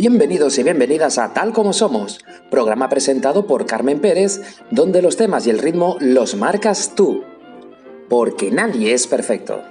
Bienvenidos y bienvenidas a Tal Como Somos, programa presentado por Carmen Pérez, donde los temas y el ritmo los marcas tú, porque nadie es perfecto.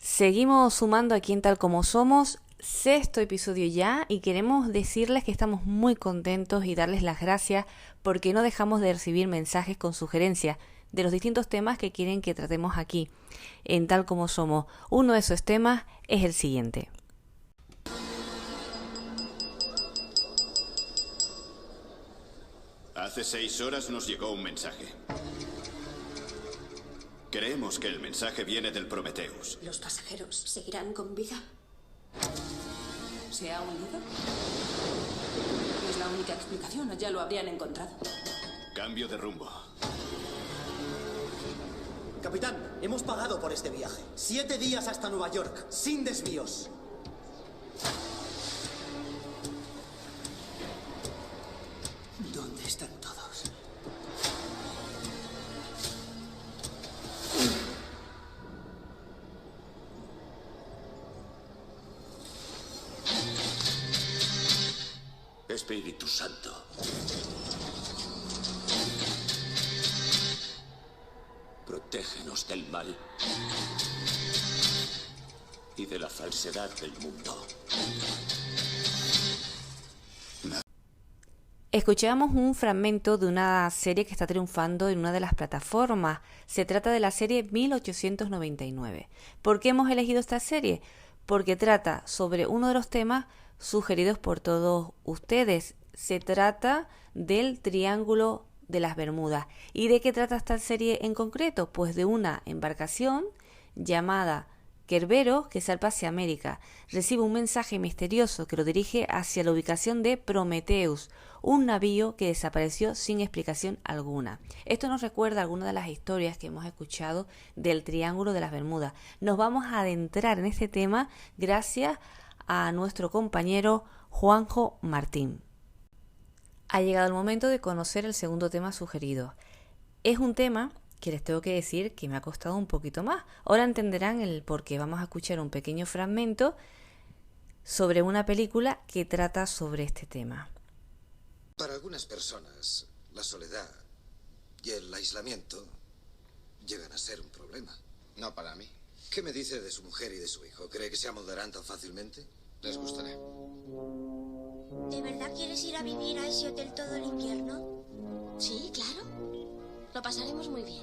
Seguimos sumando aquí en Tal Como Somos, sexto episodio ya, y queremos decirles que estamos muy contentos y darles las gracias porque no dejamos de recibir mensajes con sugerencias de los distintos temas que quieren que tratemos aquí en Tal Como Somos. Uno de esos temas es el siguiente. Hace 6 horas nos llegó un mensaje. Creemos que el mensaje viene del Prometheus. ¿Los pasajeros seguirán con vida? ¿Se ha hundido? ¿Es la única explicación o ya lo habrían encontrado? Cambio de rumbo. Capitán, hemos pagado por este viaje. 7 días hasta Nueva York, sin desvíos. ¿Dónde están todos? Espíritu Santo. Protégenos del mal y de la falsedad del mundo. Escuchamos un fragmento de una serie que está triunfando en una de las plataformas. Se trata de la serie 1899. ¿Por qué hemos elegido esta serie? Porque trata sobre uno de los temas sugeridos por todos ustedes. Se trata del Triángulo de las Bermudas. ¿Y de qué trata esta serie en concreto? Pues de una embarcación llamada Kerbero que salpa hacia América. Recibe un mensaje misterioso que lo dirige hacia la ubicación de Prometheus, un navío que desapareció sin explicación alguna. Esto nos recuerda algunas de las historias que hemos escuchado del Triángulo de las Bermudas. Nos vamos a adentrar en este tema gracias a nuestro compañero Juanjo Martín. Ha llegado el momento de conocer el segundo tema sugerido. Es un tema que les tengo que decir que me ha costado un poquito más. Ahora entenderán el por qué. Vamos a escuchar un pequeño fragmento sobre una película que trata sobre este tema. Para algunas personas, la soledad y el aislamiento llegan a ser un problema. No para mí. ¿Qué me dice de su mujer y de su hijo? ¿Cree que se amoldarán tan fácilmente? Les gustará. ¿De verdad quieres ir a vivir a ese hotel todo el invierno? Sí, claro. Lo pasaremos muy bien.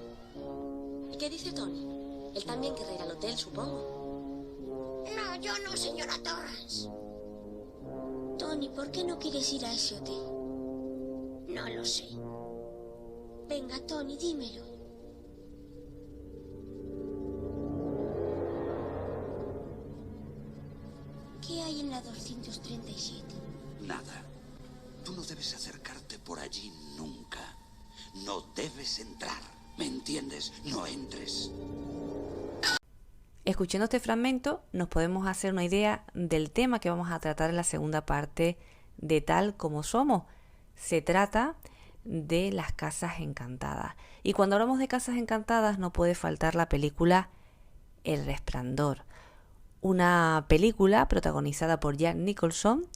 ¿Y qué dice Tony? Él también querrá ir al hotel, supongo. No, yo no, señora Torrance. Tony, ¿por qué no quieres ir a ese hotel? No lo sé. Venga, Tony, dímelo. ¿Qué hay en la 237? Nada. Tú no debes acercarte por allí nunca. No debes entrar. ¿Me entiendes? No entres. Escuchando este fragmento nos podemos hacer una idea del tema que vamos a tratar en la segunda parte de Tal Como Somos. Se trata de las casas encantadas. Y cuando hablamos de casas encantadas no puede faltar la película El Resplandor. Una película protagonizada por Jack Nicholson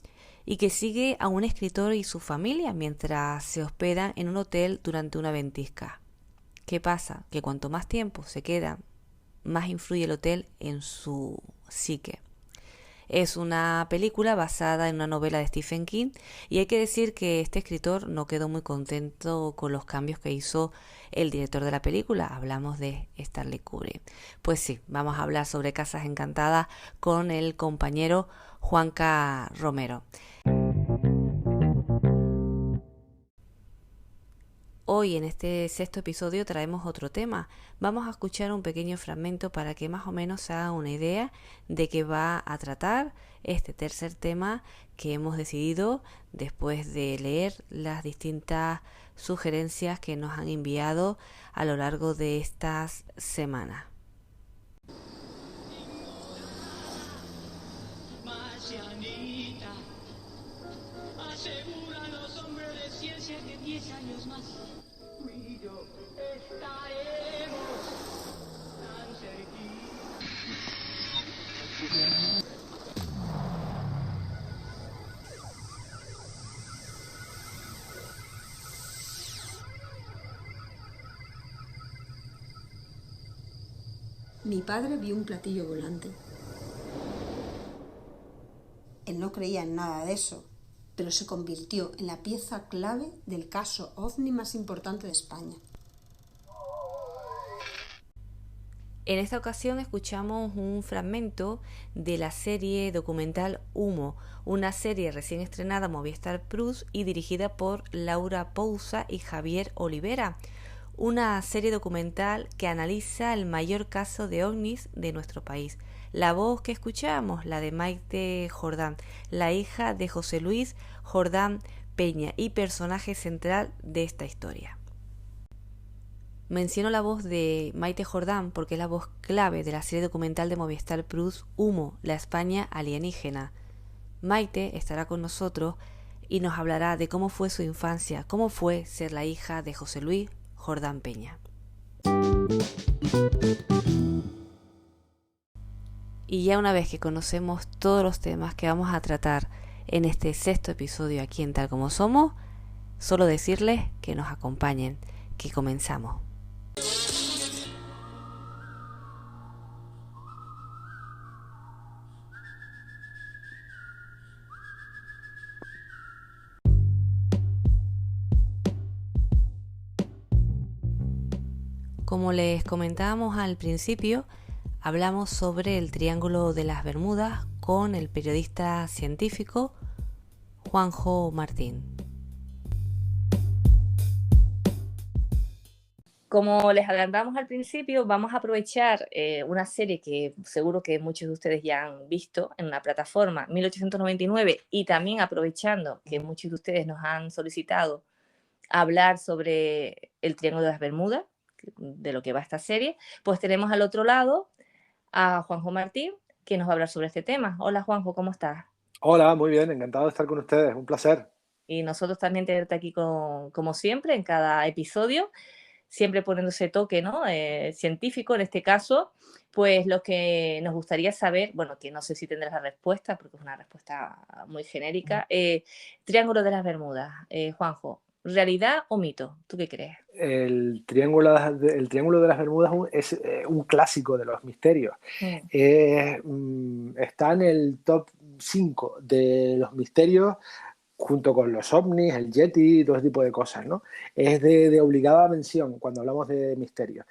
y que sigue a un escritor y su familia mientras se hospedan en un hotel durante una ventisca. ¿Qué pasa? Que cuanto más tiempo se queda, más influye el hotel en su psique. Es una película basada en una novela de Stephen King y hay que decir que este escritor no quedó muy contento con los cambios que hizo el director de la película. Hablamos de Stanley Kubrick. Pues sí, vamos a hablar sobre Casas Encantadas con el compañero Juanca Romero. Hoy en este sexto episodio traemos otro tema. Vamos a escuchar un pequeño fragmento para que más o menos se haga una idea de qué va a tratar este tercer tema que hemos decidido después de leer las distintas sugerencias que nos han enviado a lo largo de estas semanas. Marcianita, asegura a los hombres de ciencia que 10 años más tú y yo estaremos tan cerquita. Mi padre vio un platillo volante. Él no creía en nada de eso, pero se convirtió en la pieza clave del caso OVNI más importante de España. En esta ocasión escuchamos un fragmento de la serie documental Humo, una serie recién estrenada en Movistar Plus y dirigida por Laura Pousa y Javier Olivera. Una serie documental que analiza el mayor caso de ovnis de nuestro país. La voz que escuchamos, la de Maite Jordán, la hija de José Luis Jordán Peña y personaje central de esta historia. Menciono la voz de Maite Jordán porque es la voz clave de la serie documental de Movistar Plus Humo, la España alienígena. Maite estará con nosotros y nos hablará de cómo fue su infancia, cómo fue ser la hija de José Luis Jordán Peña. Y ya una vez que conocemos todos los temas que vamos a tratar en este sexto episodio aquí en Tal Como Somos, solo decirles que nos acompañen, que comenzamos. Como les comentábamos al principio, hablamos sobre el Triángulo de las Bermudas con el periodista científico Juanjo Martín. Como les adelantamos al principio, vamos a aprovechar una serie que seguro que muchos de ustedes ya han visto en la plataforma 1899 y también aprovechando que muchos de ustedes nos han solicitado hablar sobre el Triángulo de las Bermudas, de lo que va esta serie, pues tenemos al otro lado a Juanjo Martín, que nos va a hablar sobre este tema. Hola Juanjo, ¿cómo estás? Hola, muy bien, encantado de estar con ustedes, un placer. Y nosotros también tenerte aquí como siempre, en cada episodio, siempre poniéndose toque, ¿no? Científico en este caso, pues lo que nos gustaría saber, bueno, que no sé si tendrás la respuesta, porque es una respuesta muy genérica, Triángulo de las Bermudas, Juanjo, ¿realidad o mito? ¿Tú qué crees? El Triángulo de las Bermudas es un clásico de los misterios. Está en el top 5 de los misterios junto con los ovnis, el Yeti y todo ese tipo de cosas, ¿no? Es de obligada mención cuando hablamos de misterios.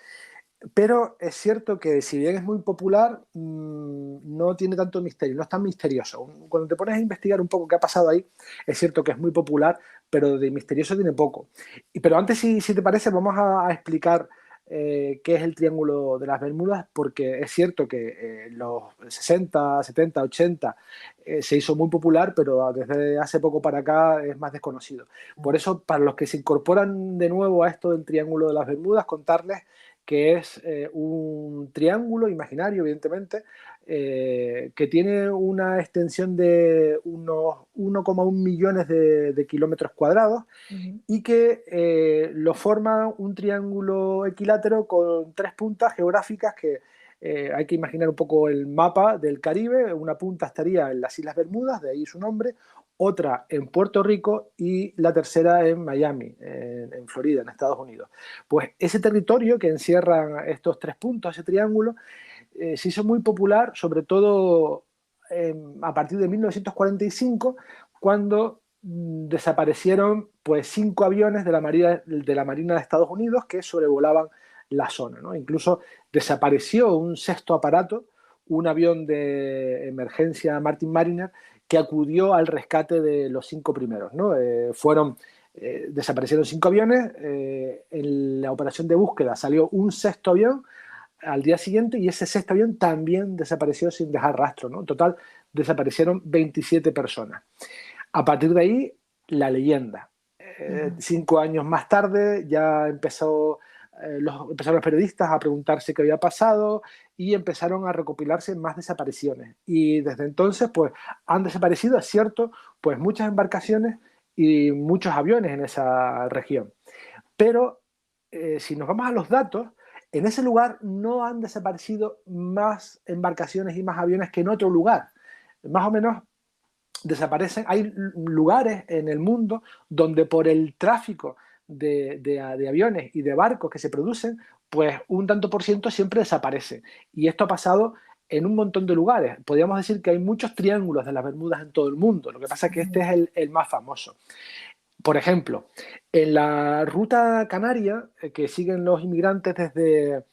Pero es cierto que si bien es muy popular, no tiene tanto misterio, no es tan misterioso. Cuando te pones a investigar un poco qué ha pasado ahí, es cierto que es muy popular, pero de misterioso tiene poco. Pero antes, si te parece, vamos a explicar qué es el Triángulo de las Bermudas, porque es cierto que en los 60, 70, 80 se hizo muy popular, pero desde hace poco para acá es más desconocido. Por eso, para los que se incorporan de nuevo a esto del Triángulo de las Bermudas, contarles que es un triángulo imaginario, evidentemente, que tiene una extensión de unos 1,1 millones de kilómetros cuadrados y que lo forma un triángulo equilátero con 3 puntas geográficas que hay que imaginar un poco el mapa del Caribe. Una punta estaría en las Islas Bermudas, de ahí su nombre, otra en Puerto Rico y la tercera en Miami, en Florida, en Estados Unidos. Pues ese territorio que encierran estos 3 puntos, ese triángulo, se hizo muy popular, sobre todo a partir de 1945, cuando desaparecieron pues 5 aviones de la Marina de Estados Unidos que sobrevolaban la zona, ¿no? Incluso desapareció un 6º aparato, un avión de emergencia Martin Mariner, que acudió al rescate de los 5 primeros, ¿no? Fueron Desaparecieron 5 aviones, en la operación de búsqueda salió un sexto avión al día siguiente y ese sexto avión también desapareció sin dejar rastro, ¿no? En total desaparecieron 27 personas. A partir de ahí, la leyenda. 5 años más tarde ya empezaron los periodistas a preguntarse qué había pasado y empezaron a recopilarse más desapariciones. Y desde entonces, pues, han desaparecido, es cierto, pues muchas embarcaciones y muchos aviones en esa región. Pero si nos vamos a los datos, en ese lugar no han desaparecido más embarcaciones y más aviones que en otro lugar. Más o menos desaparecen. Hay lugares en el mundo donde por el tráfico de aviones y de barcos que se producen, pues un tanto por ciento siempre desaparece. Y esto ha pasado en un montón de lugares. Podríamos decir que hay muchos triángulos de las Bermudas en todo el mundo. Lo que pasa es que este es el más famoso. Por ejemplo, en la ruta canaria, que siguen los inmigrantes desde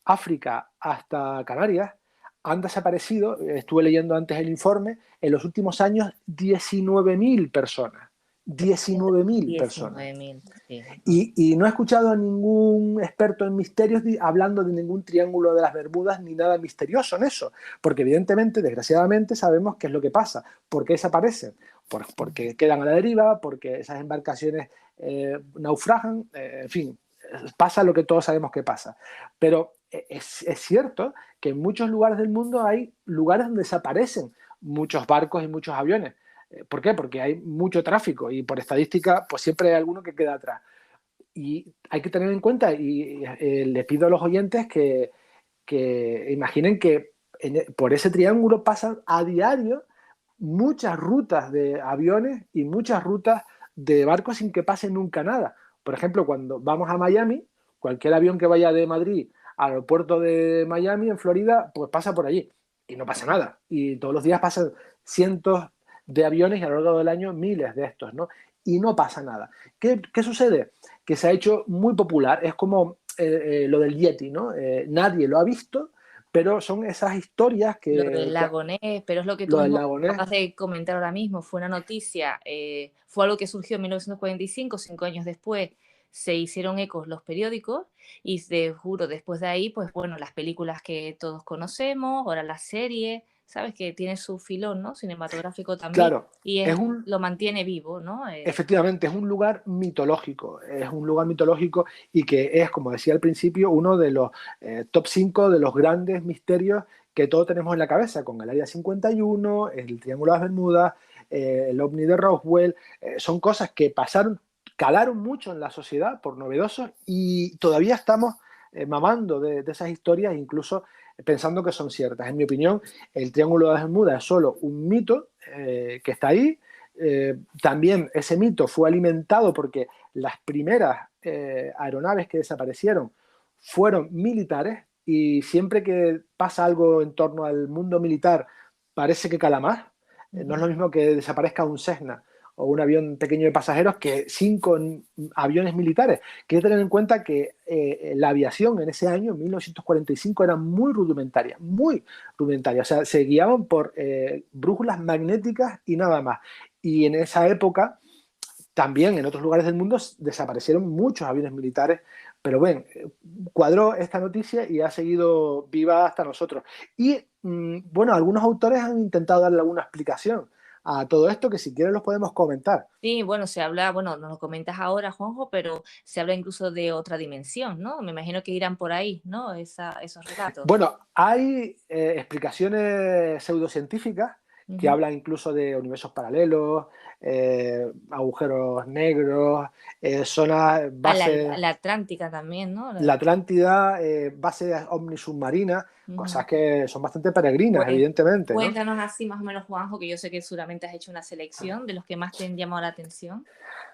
África hasta Canarias, han desaparecido, estuve leyendo antes el informe, en los últimos años 19.000 personas. 19.000 personas. 19.000, sí. Y no he escuchado a ningún experto en misterios hablando de ningún triángulo de las Bermudas ni nada misterioso en eso, porque evidentemente, desgraciadamente, sabemos qué es lo que pasa. ¿Por qué desaparecen? Porque quedan a la deriva, porque esas embarcaciones naufragan, en fin, pasa lo que todos sabemos que pasa. Pero es cierto que en muchos lugares del mundo hay lugares donde desaparecen muchos barcos y muchos aviones. ¿Por qué? Porque hay mucho tráfico y por estadística pues siempre hay alguno que queda atrás. Y hay que tener en cuenta, y les pido a los oyentes que imaginen que por ese triángulo pasan a diario muchas rutas de aviones y muchas rutas de barcos sin que pase nunca nada. Por ejemplo, cuando vamos a Miami, cualquier avión que vaya de Madrid al aeropuerto de Miami, en Florida, pues pasa por allí y no pasa nada. Y todos los días pasan cientos de aviones y a lo largo del año miles de estos, ¿no? Y no pasa nada. ¿Qué sucede? Que se ha hecho muy popular. Es como lo del Yeti, ¿no? Nadie lo ha visto, pero son esas historias que... Lo del lago Ness, pero es lo que tú acabas de comentar ahora mismo. Fue una noticia, fue algo que surgió en 1945, 5 años después. Se hicieron ecos los periódicos y te juro, después de ahí, pues bueno, las películas que todos conocemos, ahora la serie, sabes que tiene su filón, ¿no? Cinematográfico también. Claro, y lo mantiene vivo, ¿no? Efectivamente, es un lugar mitológico, y que es, como decía al principio, uno de los top 5 de los grandes misterios que todos tenemos en la cabeza, con el Área 51, el Triángulo de las Bermudas, el OVNI de Roswell, son cosas que calaron mucho en la sociedad por novedosos y todavía estamos mamando de esas historias, incluso pensando que son ciertas. En mi opinión, el Triángulo de las Bermudas es solo un mito que está ahí. También ese mito fue alimentado porque las primeras aeronaves que desaparecieron fueron militares y siempre que pasa algo en torno al mundo militar parece que cala más. No es lo mismo que desaparezca un Cessna o un avión pequeño de pasajeros que 5 aviones militares. Quiero tener en cuenta que la aviación en ese año, 1945, era muy rudimentaria. O sea, se guiaban por brújulas magnéticas y nada más. Y en esa época, también en otros lugares del mundo, desaparecieron muchos aviones militares. Pero bueno, cuadró esta noticia y ha seguido viva hasta nosotros. Y bueno, algunos autores han intentado darle alguna explicación a todo esto, que si quieres los podemos comentar. Sí, bueno, se habla, bueno, nos lo comentas ahora, Juanjo, pero se habla incluso de otra dimensión, ¿no? Me imagino que irán por ahí, ¿no? Esos relatos. Bueno, hay explicaciones pseudocientíficas que hablan incluso de universos paralelos, agujeros negros, zonas, bases... La Atlántica también, ¿no? La Atlántida, bases omnisubmarinas, cosas que son bastante peregrinas, pues, evidentemente. Cuéntanos, ¿no? Así más o menos, Juanjo, que yo sé que seguramente has hecho una selección de los que más te han llamado la atención.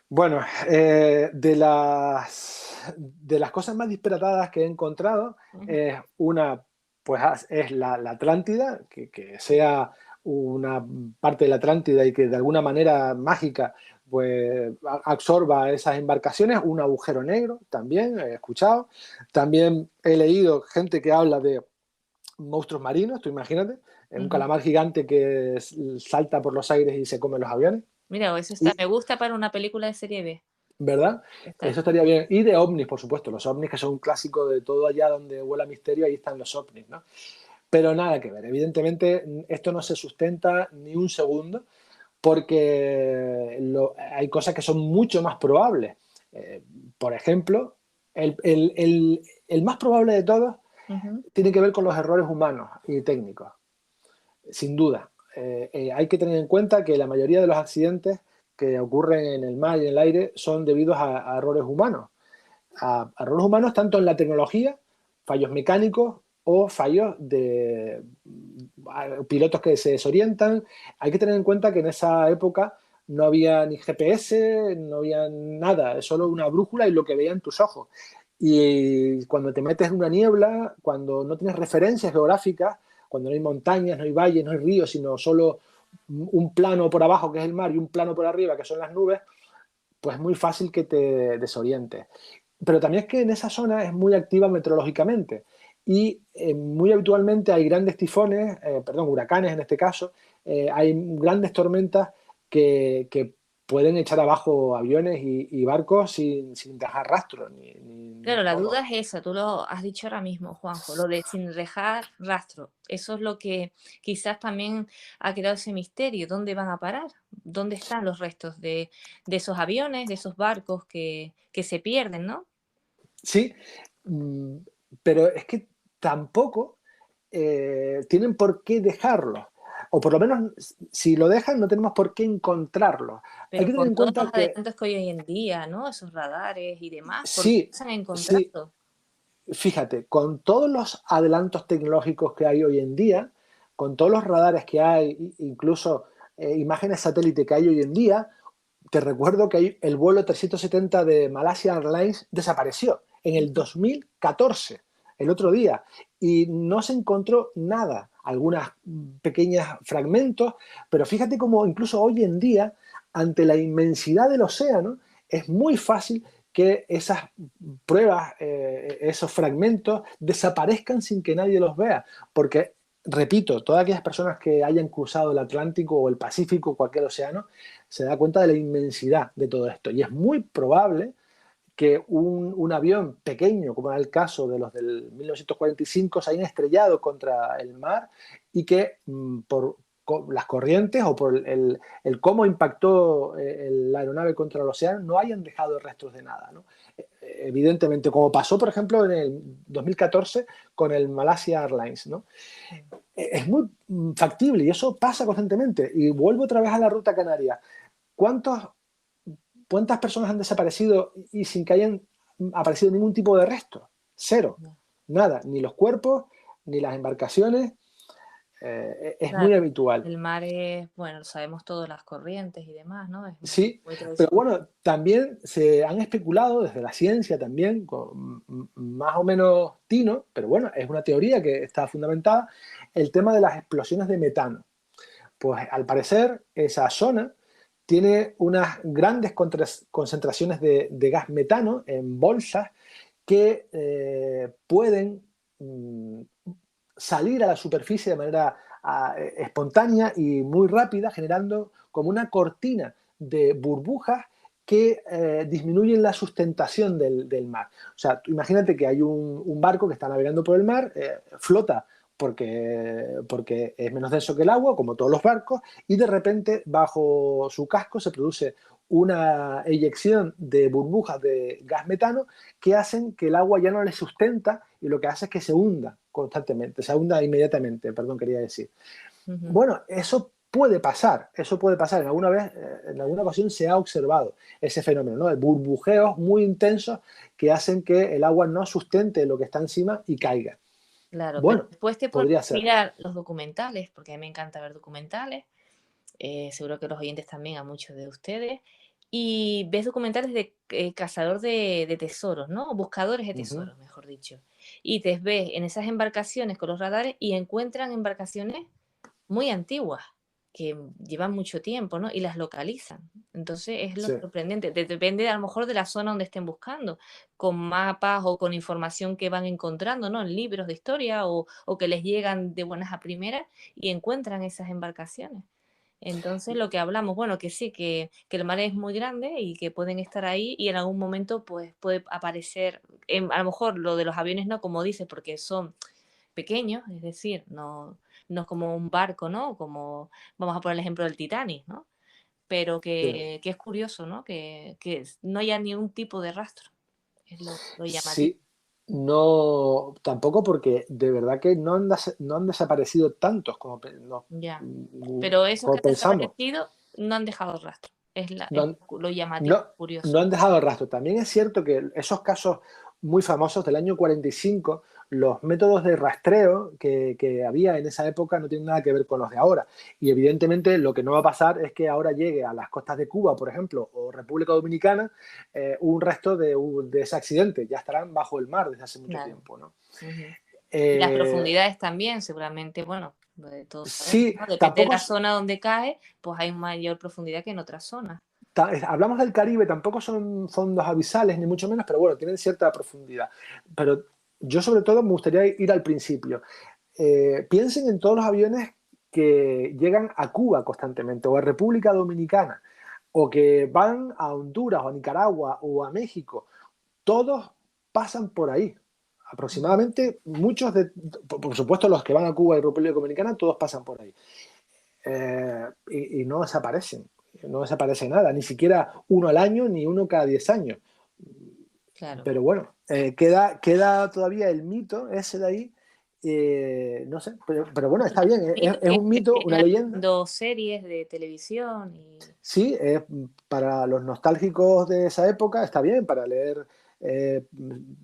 Bueno, de las cosas más disparatadas que he encontrado, una pues es la Atlántida, que sea una parte de la Atlántida y que de alguna manera mágica pues absorba esas embarcaciones. Un agujero negro también he escuchado. También he leído gente que habla de monstruos marinos, tú imagínate, un calamar gigante que salta por los aires y se come los aviones. Mira, eso me gusta para una película de serie B. ¿verdad? Está. Eso estaría bien. Y de ovnis, por supuesto, los ovnis que son un clásico de todo allá donde vuela misterio, ahí están los ovnis, ¿no? Pero nada que ver, evidentemente esto no se sustenta ni un segundo porque hay cosas que son mucho más probables. Por ejemplo, el más probable de todos tiene que ver con los errores humanos y técnicos, sin duda. Hay que tener en cuenta que la mayoría de los accidentes que ocurren en el mar y en el aire son debidos a errores humanos. A errores humanos tanto en la tecnología, fallos mecánicos o fallos de pilotos que se desorientan. Hay que tener en cuenta que en esa época no había ni GPS, no había nada, es solo una brújula y lo que veían tus ojos. Y cuando te metes en una niebla, cuando no tienes referencias geográficas, cuando no hay montañas, no hay valles, no hay ríos, sino solo un plano por abajo, que es el mar, y un plano por arriba, que son las nubes, pues es muy fácil que te desorientes. Pero también es que en esa zona es muy activa meteorológicamente y muy habitualmente hay grandes tifones, huracanes en este caso, hay grandes tormentas que pueden echar abajo aviones y barcos sin dejar rastro. Claro, la duda es esa, tú lo has dicho ahora mismo, Juanjo, lo de sin dejar rastro. Eso es lo que quizás también ha creado ese misterio. ¿Dónde van a parar? ¿Dónde están los restos de esos aviones, de esos barcos que se pierden, ¿no? Sí, pero es que tampoco tienen por qué dejarlo. O por lo menos, si lo dejan, no tenemos por qué encontrarlo. Pero hay que tener en con todos cuenta los que... adelantos que hoy en día, ¿no? Esos radares y demás, ¿por qué Sí, se han encontrado? sí. Fíjate, con todos los adelantos tecnológicos que hay hoy en día, con todos los radares que hay, incluso imágenes satélite que hay hoy en día, te recuerdo que el vuelo 370 de Malaysia Airlines desapareció en el 2014, el otro día, y no se encontró nada, algunos pequeños fragmentos, pero fíjate cómo incluso hoy en día, ante la inmensidad del océano, es muy fácil que esas pruebas, esos fragmentos, desaparezcan sin que nadie los vea, porque, repito, todas aquellas personas que hayan cruzado el Atlántico o el Pacífico o cualquier océano, se da cuenta de la inmensidad de todo esto. Y es muy probable que un avión pequeño, como era el caso de los del 1945, se hayan estrellado contra el mar y que por las corrientes o por el cómo impactó la aeronave contra el océano no hayan dejado restos de nada, ¿no? Evidentemente, como pasó, por ejemplo, en el 2014 con el Malaysia Airlines, ¿no? Es muy factible y eso pasa constantemente. Y vuelvo otra vez a la ruta canaria. ¿Cuántas personas han desaparecido y sin que hayan aparecido ningún tipo de resto? Cero. Nada. Ni los cuerpos, ni las embarcaciones. Es Claro, muy habitual. el mar es, bueno, sabemos todas las corrientes y demás, ¿no? Es Sí, muy pero bueno, también se han especulado desde la ciencia también, con más o menos tino, pero bueno, es una teoría que está fundamentada, el tema de las explosiones de metano. Pues al parecer esa zona tiene unas grandes concentraciones de gas metano en bolsas que pueden salir a la superficie de manera espontánea y muy rápida, generando como una cortina de burbujas que disminuyen la sustentación del mar. O sea, tú imagínate que hay un barco que está navegando por el mar, flota porque es menos denso que el agua, como todos los barcos, y de repente bajo su casco se produce una eyección de burbujas de gas metano que hacen que el agua ya no le sustenta y lo que hace es que se hunda constantemente, se hunda inmediatamente, perdón, quería decir. Bueno, eso puede pasar, en alguna ocasión se ha observado ese fenómeno, ¿no? De burbujeos muy intensos que hacen que el agua no sustente lo que está encima y caiga. Claro, bueno, pero después te podría puedes ser. mirar los documentales, porque a mí me encanta ver documentales, seguro que los oyentes también, a muchos de ustedes, y ves documentales de cazador de tesoros, ¿no? Buscadores de tesoros, mejor dicho. Y te ves en esas embarcaciones con los radares y encuentran embarcaciones muy antiguas, que llevan mucho tiempo, ¿no? Y las localizan. Entonces es lo sorprendente. Depende a lo mejor de la zona donde estén buscando, con mapas o con información que van encontrando, ¿no? En libros de historia o que les llegan de buenas a primeras y encuentran esas embarcaciones. Entonces, lo que hablamos, bueno, que sí, que el mar es muy grande y que pueden estar ahí y en algún momento pues puede aparecer, a lo mejor lo de los aviones no, como dices, porque son pequeños, es decir, no es como un barco, ¿no? Como, vamos a poner el ejemplo del Titanic, ¿no? Pero que es curioso, ¿no? Que no haya ningún tipo de rastro, es lo llamativo. Sí, no, tampoco porque de verdad que no han desaparecido tantos como, Ya, pero esos que como han pensamos. desaparecido no han dejado rastro, es No han, lo llamativo, no, curioso. no han dejado rastro. También es cierto que esos casos muy famosos del año 45, los métodos de rastreo que había en esa época no tienen nada que ver con los de ahora. Y evidentemente lo que no va a pasar es que ahora llegue a las costas de Cuba, por ejemplo, o República Dominicana, un resto de ese accidente. Ya estarán bajo el mar desde hace mucho Claro. tiempo, ¿no? Y las profundidades también, seguramente, bueno, de todos sabemos, Sí, ¿no? Depende de tampoco la zona donde cae, pues hay mayor profundidad que en otras zonas. hablamos del Caribe, tampoco son fondos abisales, ni mucho menos, pero bueno, tienen cierta profundidad. Pero yo sobre todo me gustaría ir al principio. Piensen en todos los aviones que llegan a Cuba constantemente, o a República Dominicana, o que van a Honduras, o a Nicaragua, o a México. Todos pasan por ahí. Aproximadamente, muchos por supuesto, los que van a Cuba y República Dominicana, todos pasan por ahí. Y no desaparecen. No desaparece nada, ni siquiera uno al año, ni uno cada 10 años. Claro. Pero bueno, queda todavía el mito ese de ahí. No sé, pero bueno, está bien, es un mito, una leyenda. Dos series de televisión. Sí, para los nostálgicos de esa época está bien, para leer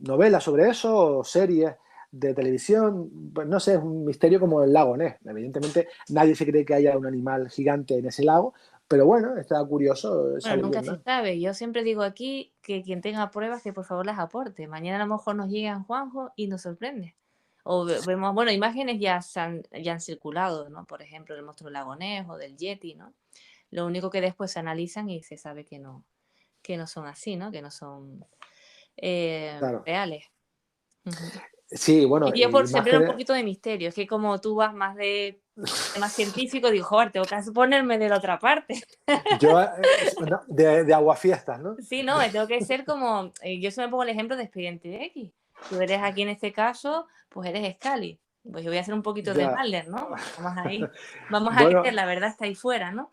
novelas sobre eso, o series de televisión, pues no sé, es un misterio como el lago Ness. Evidentemente nadie se cree que haya un animal gigante en ese lago, pero bueno, está curioso esa Bueno, nunca leyenda. se sabe. Yo siempre digo aquí que quien tenga pruebas que por favor las aporte. Mañana a lo mejor nos llegan Juanjo y nos sorprende. O vemos, bueno, imágenes ya han circulado, ¿no? Por ejemplo, del monstruo lagonés o del Yeti, ¿no? Lo único que después se analizan y se sabe que no son así, ¿no? Que no son Claro. reales. Sí, bueno, Y yo por sembrar un imágenes... poquito de misterio, es que como tú vas más de más científico, digo, joder, tengo que ponerme de la otra parte. Yo, de aguafiestas, ¿no? Sí, no, tengo que ser como, yo se me pongo el ejemplo de Expediente X. Tú eres aquí en este caso, pues eres Scully. Pues yo voy a hacer un poquito de Mulder, ¿no? Vamos ahí. Vamos a Bueno, creer, la verdad está ahí fuera, ¿no?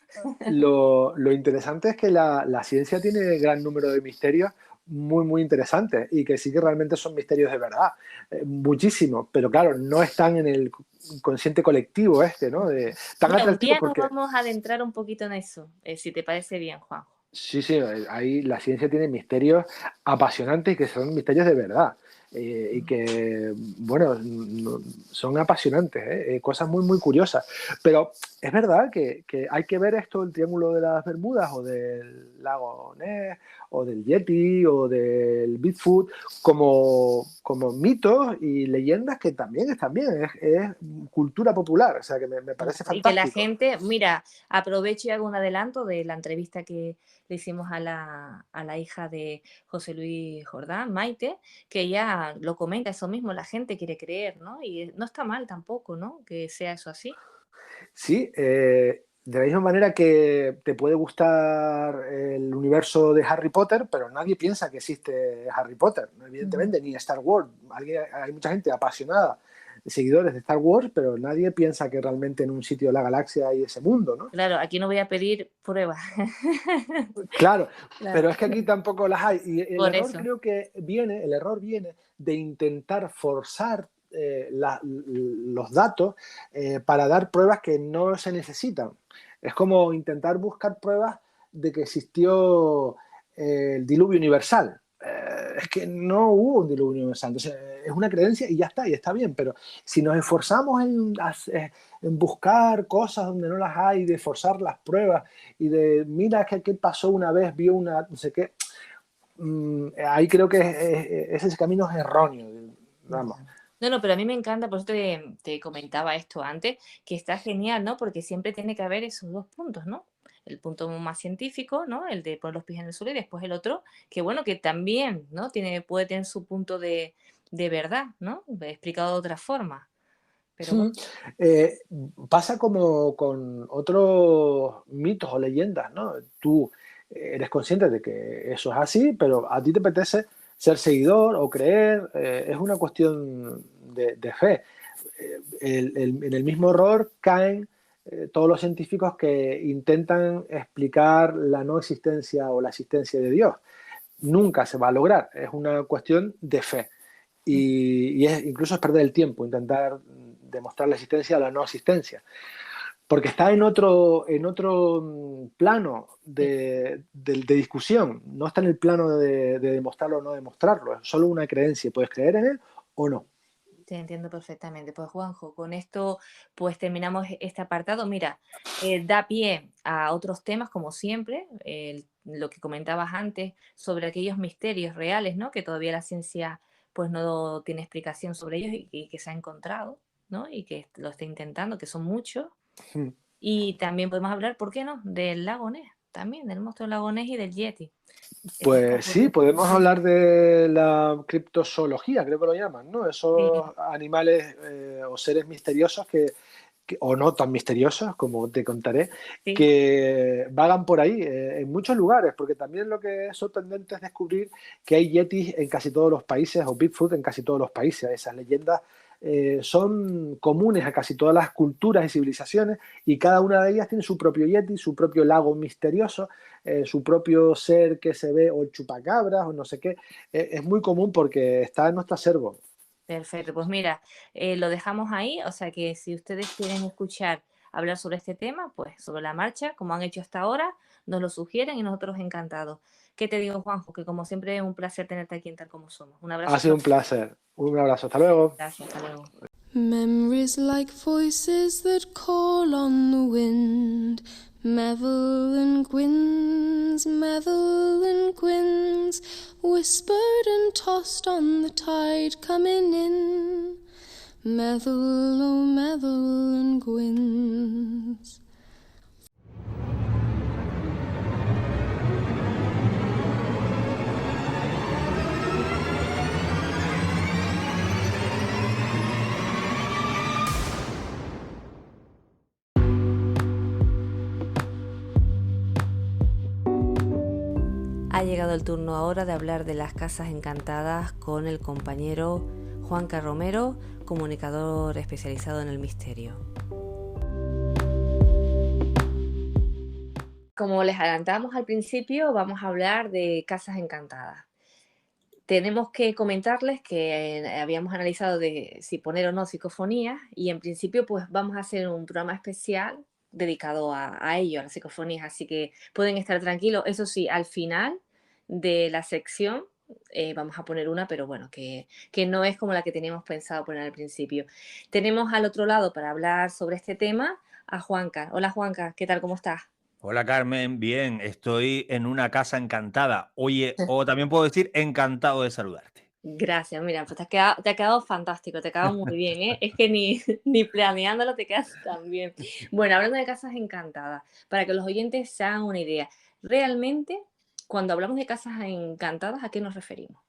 lo interesante es que la ciencia tiene gran número de misterios muy, muy interesantes y que sí que realmente son misterios de verdad. Muchísimos, pero claro, no están en el consciente colectivo ¿no? Tan Mira, un atractivo día porque... nos vamos a adentrar un poquito en eso, si te parece bien, Juanjo. Sí, ahí la ciencia tiene misterios apasionantes y que son misterios de verdad. Y que, bueno, son apasionantes, cosas muy, muy curiosas. Pero es verdad que hay que ver esto, el Triángulo de las Bermudas, o del lago Ness, o del Yeti, o del Bigfoot, como mitos y leyendas que también están bien. Es cultura popular, o sea que me parece fantástico. Y que la gente, mira, aprovecho y hago un adelanto de la entrevista que le hicimos a la hija de José Luis Jordán, Maite, que ella lo comenta eso mismo, la gente quiere creer, ¿no? Y no está mal tampoco, ¿no? Que sea eso así. Sí, de la misma manera que te puede gustar el universo de Harry Potter, pero nadie piensa que existe Harry Potter, evidentemente, ni Star Wars. Hay mucha gente apasionada, seguidores de Star Wars, pero nadie piensa que realmente en un sitio de la galaxia hay ese mundo, ¿no? Claro, aquí no voy a pedir pruebas. Claro, pero es que aquí tampoco las hay. Y el error eso. creo que viene de intentar forzar los datos para dar pruebas que no se necesitan. Es como intentar buscar pruebas de que existió el diluvio universal. Es que no hubo un diluvio universal. Entonces, es una creencia y ya está, y está bien, pero si nos esforzamos en buscar cosas donde no las hay, de forzar las pruebas y de mira qué pasó una vez, vio una, no sé qué, ahí creo que ese camino es erróneo, vamos. No, pero a mí me encanta, por eso te comentaba esto antes, que está genial, ¿no? Porque siempre tiene que haber esos dos puntos, ¿no? El punto más científico, ¿no? El de poner los pies en el suelo, y después el otro, que bueno, que también, ¿no? Puede tener su punto de verdad, ¿no? Explicado de otra forma. Pero bueno. Pasa como con otros mitos o leyendas, ¿no? Tú eres consciente de que eso es así, pero a ti te apetece ser seguidor o creer, es una cuestión de fe. En el mismo error caen todos los científicos que intentan explicar la no existencia o la existencia de Dios. Nunca se va a lograr, es una cuestión de fe. Incluso es perder el tiempo intentar demostrar la existencia o la no existencia, porque está en otro plano de discusión, no está en el plano de demostrarlo o no demostrarlo, es solo una creencia, puedes creer en él o no. Te entiendo perfectamente. Pues Juanjo, con esto pues terminamos este apartado. Mira, da pie a otros temas como siempre, lo que comentabas antes sobre aquellos misterios reales, ¿no? Que todavía la ciencia pues no tiene explicación sobre ellos y que se ha encontrado, ¿no? Y que lo está intentando, que son muchos. Y también podemos hablar, ¿por qué no?, del lago Ness, también, del monstruo del lago Ness y del Yeti. Pues sí, podemos hablar de la criptozoología, creo que lo llaman, ¿no? Esos animales o seres misteriosos o no tan misteriosos, como te contaré, que vagan por ahí en muchos lugares, porque también lo que es sorprendente es descubrir que hay yetis en casi todos los países, o Bigfoot en casi todos los países. Esas leyendas son comunes a casi todas las culturas y civilizaciones, y cada una de ellas tiene su propio yeti, su propio lago misterioso, su propio ser que se ve, o el chupacabras, o no sé qué. Es muy común porque está en nuestro acervo. Perfecto, pues mira, lo dejamos ahí, o sea que si ustedes quieren escuchar hablar sobre este tema, pues sobre la marcha, como han hecho hasta ahora, nos lo sugieren y nosotros encantados. ¿Qué te digo, Juanjo? Que como siempre es un placer tenerte aquí en Tal Como Somos. Un abrazo. Ha sido un placer. Un abrazo. Hasta luego. Gracias, hasta luego. Memories like voices that call on the wind. Madeline Gwyn's, whispered and tossed on the tide coming in. Madeline Gwyn's. Ha llegado el turno ahora de hablar de las casas encantadas con el compañero Juanca Romero, comunicador especializado en el misterio. Como les adelantamos al principio, vamos a hablar de casas encantadas. Tenemos que comentarles que habíamos analizado de si poner o no psicofonías, y en principio pues vamos a hacer un programa especial dedicado a ello, a las psicofonías, así que pueden estar tranquilos. Eso sí, al final de la sección vamos a poner una, pero bueno, que no es como la que teníamos pensado poner al principio. Tenemos al otro lado para hablar sobre este tema a Juanca. Hola Juanca, ¿qué tal? ¿Cómo estás? Hola Carmen, bien, estoy en una casa encantada. Oye, o también puedo decir encantado de saludarte. Gracias, mira, pues te ha quedado fantástico, te ha quedado muy bien, ¿eh? Es que ni planeándolo te quedas tan bien. Bueno, hablando de casas encantadas, para que los oyentes se hagan una idea, realmente, cuando hablamos de casas encantadas, ¿a qué nos referimos?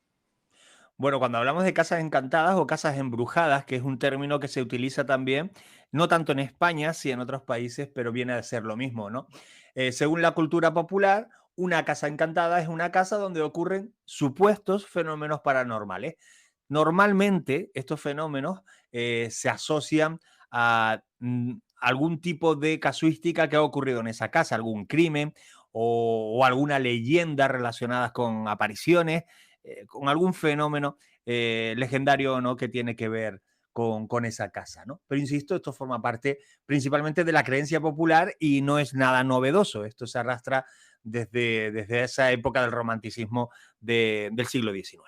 Bueno, cuando hablamos de casas encantadas o casas embrujadas, que es un término que se utiliza también, no tanto en España, sí en otros países, pero viene a ser lo mismo, ¿no? Según la cultura popular, una casa encantada es una casa donde ocurren supuestos fenómenos paranormales. Normalmente estos fenómenos se asocian a algún tipo de casuística que ha ocurrido en esa casa, algún crimen o alguna leyenda relacionada con apariciones, con algún fenómeno legendario, ¿no?, que tiene que ver con esa casa, ¿no? Pero insisto, esto forma parte principalmente de la creencia popular y no es nada novedoso. Esto se arrastra desde esa época del romanticismo del siglo XIX.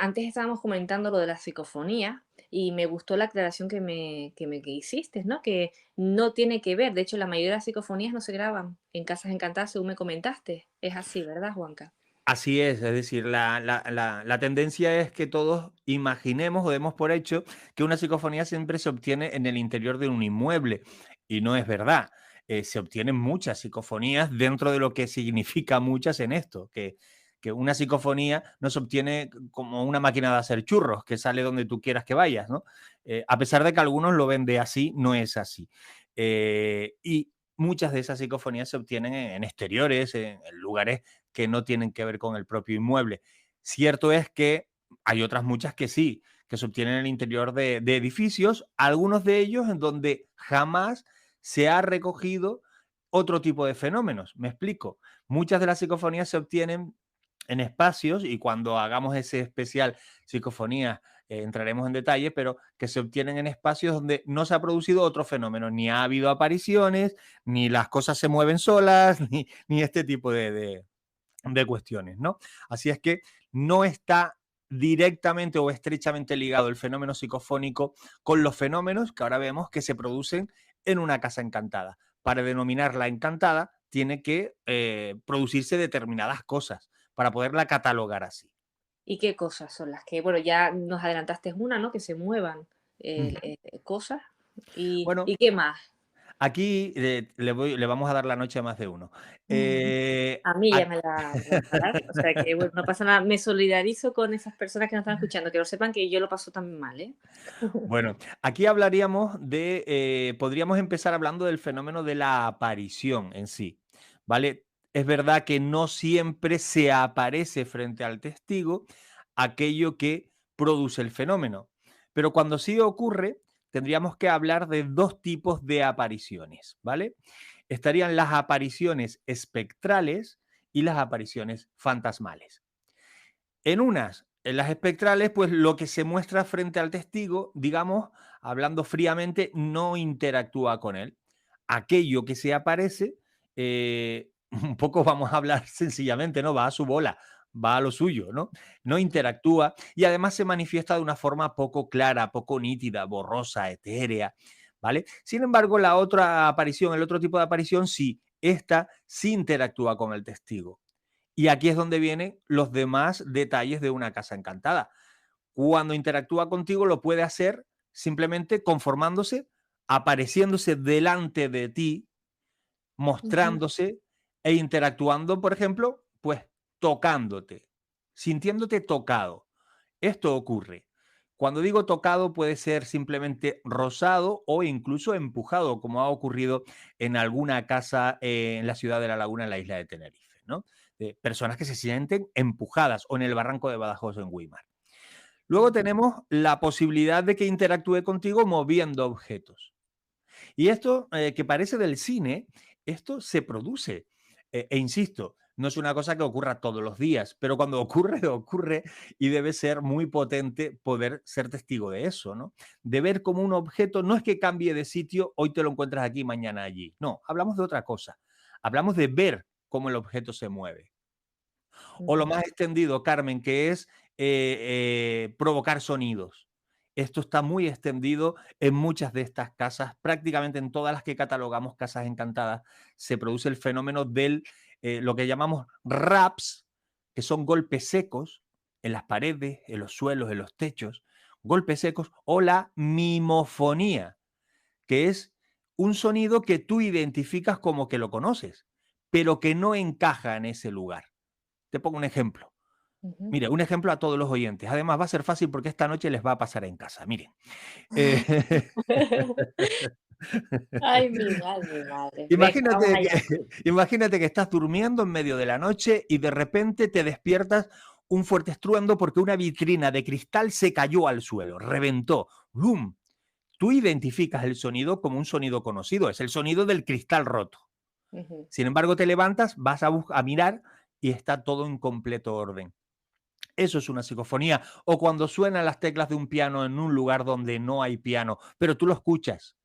Antes estábamos comentando lo de las psicofonías y me gustó la aclaración que hiciste, ¿no? Que no tiene que ver, de hecho la mayoría de las psicofonías no se graban en casas encantadas, según me comentaste. Es así, ¿verdad, Juanca? Así es decir, la tendencia es que todos imaginemos o demos por hecho que una psicofonía siempre se obtiene en el interior de un inmueble, y no es verdad. Se obtienen muchas psicofonías dentro de lo que significa muchas en esto, que que una psicofonía no se obtiene como una máquina de hacer churros, que sale donde tú quieras que vayas, ¿no? A pesar de que algunos lo ven de así, no es así. Y muchas de esas psicofonías se obtienen en exteriores, en lugares que no tienen que ver con el propio inmueble. Cierto es que hay otras muchas que sí, que se obtienen en el interior de edificios, algunos de ellos en donde jamás se ha recogido otro tipo de fenómenos. Me explico. Muchas de las psicofonías se obtienen en espacios, y cuando hagamos ese especial psicofonías entraremos en detalle, pero que se obtienen en espacios donde no se ha producido otro fenómeno, ni ha habido apariciones, ni las cosas se mueven solas, ni este tipo de cuestiones, ¿no? Así es que no está directamente o estrechamente ligado el fenómeno psicofónico con los fenómenos que ahora vemos que se producen en una casa encantada. Para denominarla encantada tiene que producirse determinadas cosas para poderla catalogar así. ¿Y qué cosas son las que, bueno, ya nos adelantaste una, ¿no? Que se muevan cosas. Bueno, ¿Y qué más? aquí le vamos a dar la noche a más de uno. A mí ya me la vas a dar, o sea que bueno, no pasa nada. Me solidarizo con esas personas que nos están escuchando, que lo sepan que yo lo paso también mal, ¿eh? Bueno, aquí hablaríamos podríamos empezar hablando del fenómeno de la aparición en sí, ¿vale? Es verdad que no siempre se aparece frente al testigo aquello que produce el fenómeno, pero cuando sí ocurre, tendríamos que hablar de dos tipos de apariciones, ¿vale? Estarían las apariciones espectrales y las apariciones fantasmales. En las espectrales, pues lo que se muestra frente al testigo, digamos, hablando fríamente, no interactúa con él. Aquello que se aparece, un poco vamos a hablar sencillamente, ¿no? Va a su bola, va a lo suyo, ¿no? No interactúa y además se manifiesta de una forma poco clara, poco nítida, borrosa, etérea, ¿vale? Sin embargo, la otra aparición, el otro tipo de aparición, sí, esta sí interactúa con el testigo. Y aquí es donde vienen los demás detalles de una casa encantada. Cuando interactúa contigo lo puede hacer simplemente conformándose, apareciéndose delante de ti, mostrándose e interactuando, por ejemplo, pues tocándote, sintiéndote tocado. Esto ocurre. Cuando digo tocado puede ser simplemente rozado o incluso empujado, como ha ocurrido en alguna casa en la ciudad de La Laguna, en la isla de Tenerife, ¿no? De personas que se sienten empujadas, o en el barranco de Badajoz en Güímar. Luego tenemos la posibilidad de que interactúe contigo moviendo objetos. Y esto que parece del cine, esto se produce. Insisto, no es una cosa que ocurra todos los días, pero cuando ocurre, ocurre, y debe ser muy potente poder ser testigo de eso, ¿no? De ver cómo un objeto no es que cambie de sitio, hoy te lo encuentras aquí, mañana allí. No, hablamos de otra cosa. Hablamos de ver cómo el objeto se mueve. O lo más extendido, Carmen, que es provocar sonidos. Esto está muy extendido en muchas de estas casas, prácticamente en todas las que catalogamos casas encantadas, se produce el fenómeno del lo que llamamos raps, que son golpes secos en las paredes, en los suelos, en los techos, golpes secos, o la mimofonía, que es un sonido que tú identificas como que lo conoces, pero que no encaja en ese lugar. Te pongo un ejemplo. Mire, un ejemplo a todos los oyentes. Además, va a ser fácil porque esta noche les va a pasar en casa. Miren. Ay, mi madre. Venga, vamos Imagínate allá. imagínate que estás durmiendo en medio de la noche y de repente te despiertas un fuerte estruendo porque una vitrina de cristal se cayó al suelo, reventó. ¡Bum! Tú identificas el sonido como un sonido conocido, es el sonido del cristal roto. Sin embargo, te levantas, vas a mirar y está todo en completo orden. Eso es una psicofonía. O cuando suenan las teclas de un piano en un lugar donde no hay piano, pero tú lo escuchas.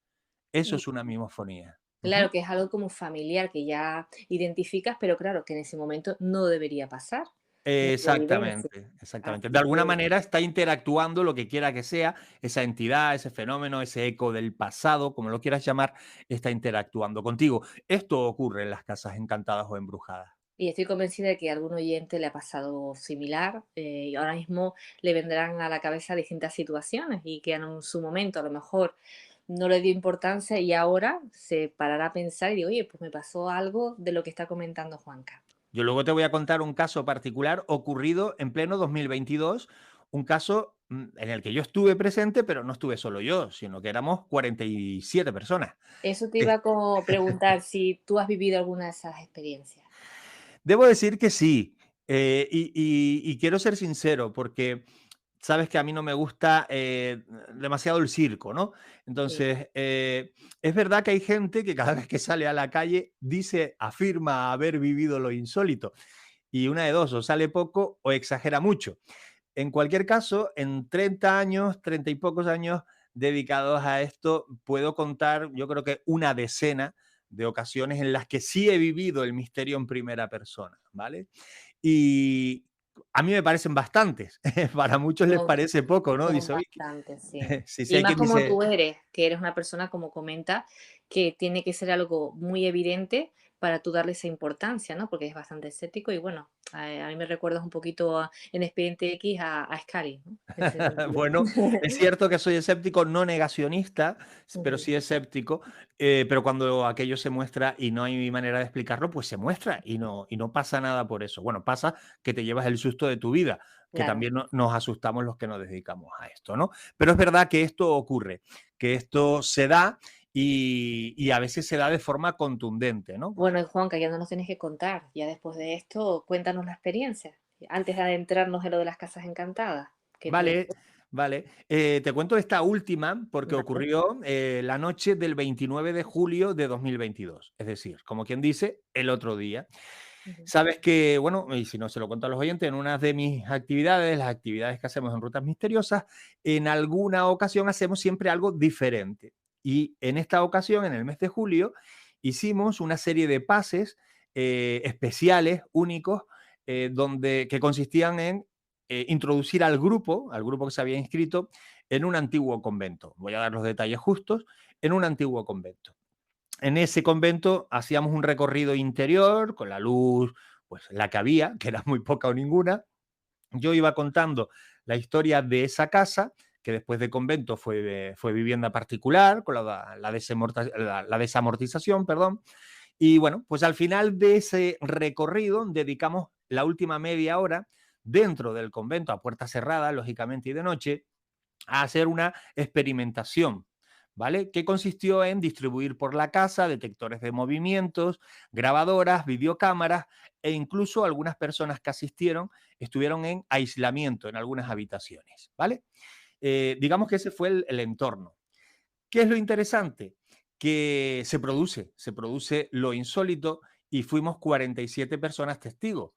Eso es una mimofonía. Claro, que es algo como familiar, que ya identificas, pero claro, que en ese momento no debería pasar. No lo evidencia. Exactamente. De Así alguna que, manera está interactuando lo que quiera que sea, esa entidad, ese fenómeno, ese eco del pasado, como lo quieras llamar, está interactuando contigo. Esto ocurre en las casas encantadas o embrujadas. y estoy convencida de que a algún oyente le ha pasado similar, y ahora mismo le vendrán a la cabeza distintas situaciones y que en su momento a lo mejor no le dio importancia y ahora se parará a pensar y digo, oye, pues me pasó algo de lo que está comentando Juanca. Yo luego te voy a contar un caso particular ocurrido en pleno 2022, un caso en el que yo estuve presente, pero no estuve solo yo, sino que éramos 47 personas. Eso te iba a preguntar si tú has vivido alguna de esas experiencias. Debo decir que sí, y quiero ser sincero, porque sabes que a mí no me gusta demasiado el circo, ¿no? Entonces, es verdad que hay gente que cada vez que sale a la calle afirma haber vivido lo insólito. Y una de dos, o sale poco o exagera mucho. En cualquier caso, en 30 años, 30 y pocos años dedicados a esto, puedo contar, yo creo que una decena de ocasiones en las que sí he vivido el misterio en primera persona, ¿vale? Y a mí me parecen bastantes, para muchos les parece poco, ¿no? Son Dice, oye, bastantes, sí. sí, sí, Y hay más quien como dice, tú eres, que eres una persona, como comenta, que tiene que ser algo muy evidente para tú darle esa importancia, ¿no? Porque es bastante escéptico y bueno, a mí me recuerdas un poquito en Expediente X a Scully, ¿no? En ese sentido. bueno, es cierto que soy escéptico, no negacionista, pero sí escéptico, pero cuando aquello se muestra y no hay manera de explicarlo, pues se muestra y no pasa nada por eso. Bueno, pasa que te llevas el susto de tu vida, que Claro. también nos asustamos los que nos dedicamos a esto, ¿no? Pero es verdad que esto ocurre, que esto se da y a veces se da de forma contundente, ¿no? Bueno, y Juan, que ya no nos tienes que contar. Ya después de esto, cuéntanos la experiencia. Antes de adentrarnos en lo de las casas encantadas. Que tú... Vale, vale. Te cuento esta última porque Vale. ocurrió la noche del 29 de julio de 2022. Es decir, como quien dice, el otro día. Sabes que, bueno, y si no se lo cuento a los oyentes, en una de mis actividades, las actividades que hacemos en Rutas Misteriosas, en alguna ocasión hacemos siempre algo diferente. Y en esta ocasión, en el mes de julio, hicimos una serie de pases especiales, únicos, que consistían en introducir al grupo que se había inscrito, en un antiguo convento. Voy a dar los detalles justos, en un antiguo convento. En ese convento hacíamos un recorrido interior con la luz, pues la que había, que era muy poca o ninguna. Yo iba contando la historia de esa casa, que después de convento fue vivienda particular, con la desamortización, perdón. Y bueno, pues al final de ese recorrido dedicamos la última media hora dentro del convento, a puerta cerrada, lógicamente, y de noche, a hacer una experimentación, ¿vale? Que consistió en distribuir por la casa detectores de movimientos, grabadoras, videocámaras e incluso algunas personas que asistieron estuvieron en aislamiento en algunas habitaciones, ¿vale? Digamos que ese fue el entorno. ¿Qué es lo interesante? Que se produce lo insólito y fuimos 47 personas testigos.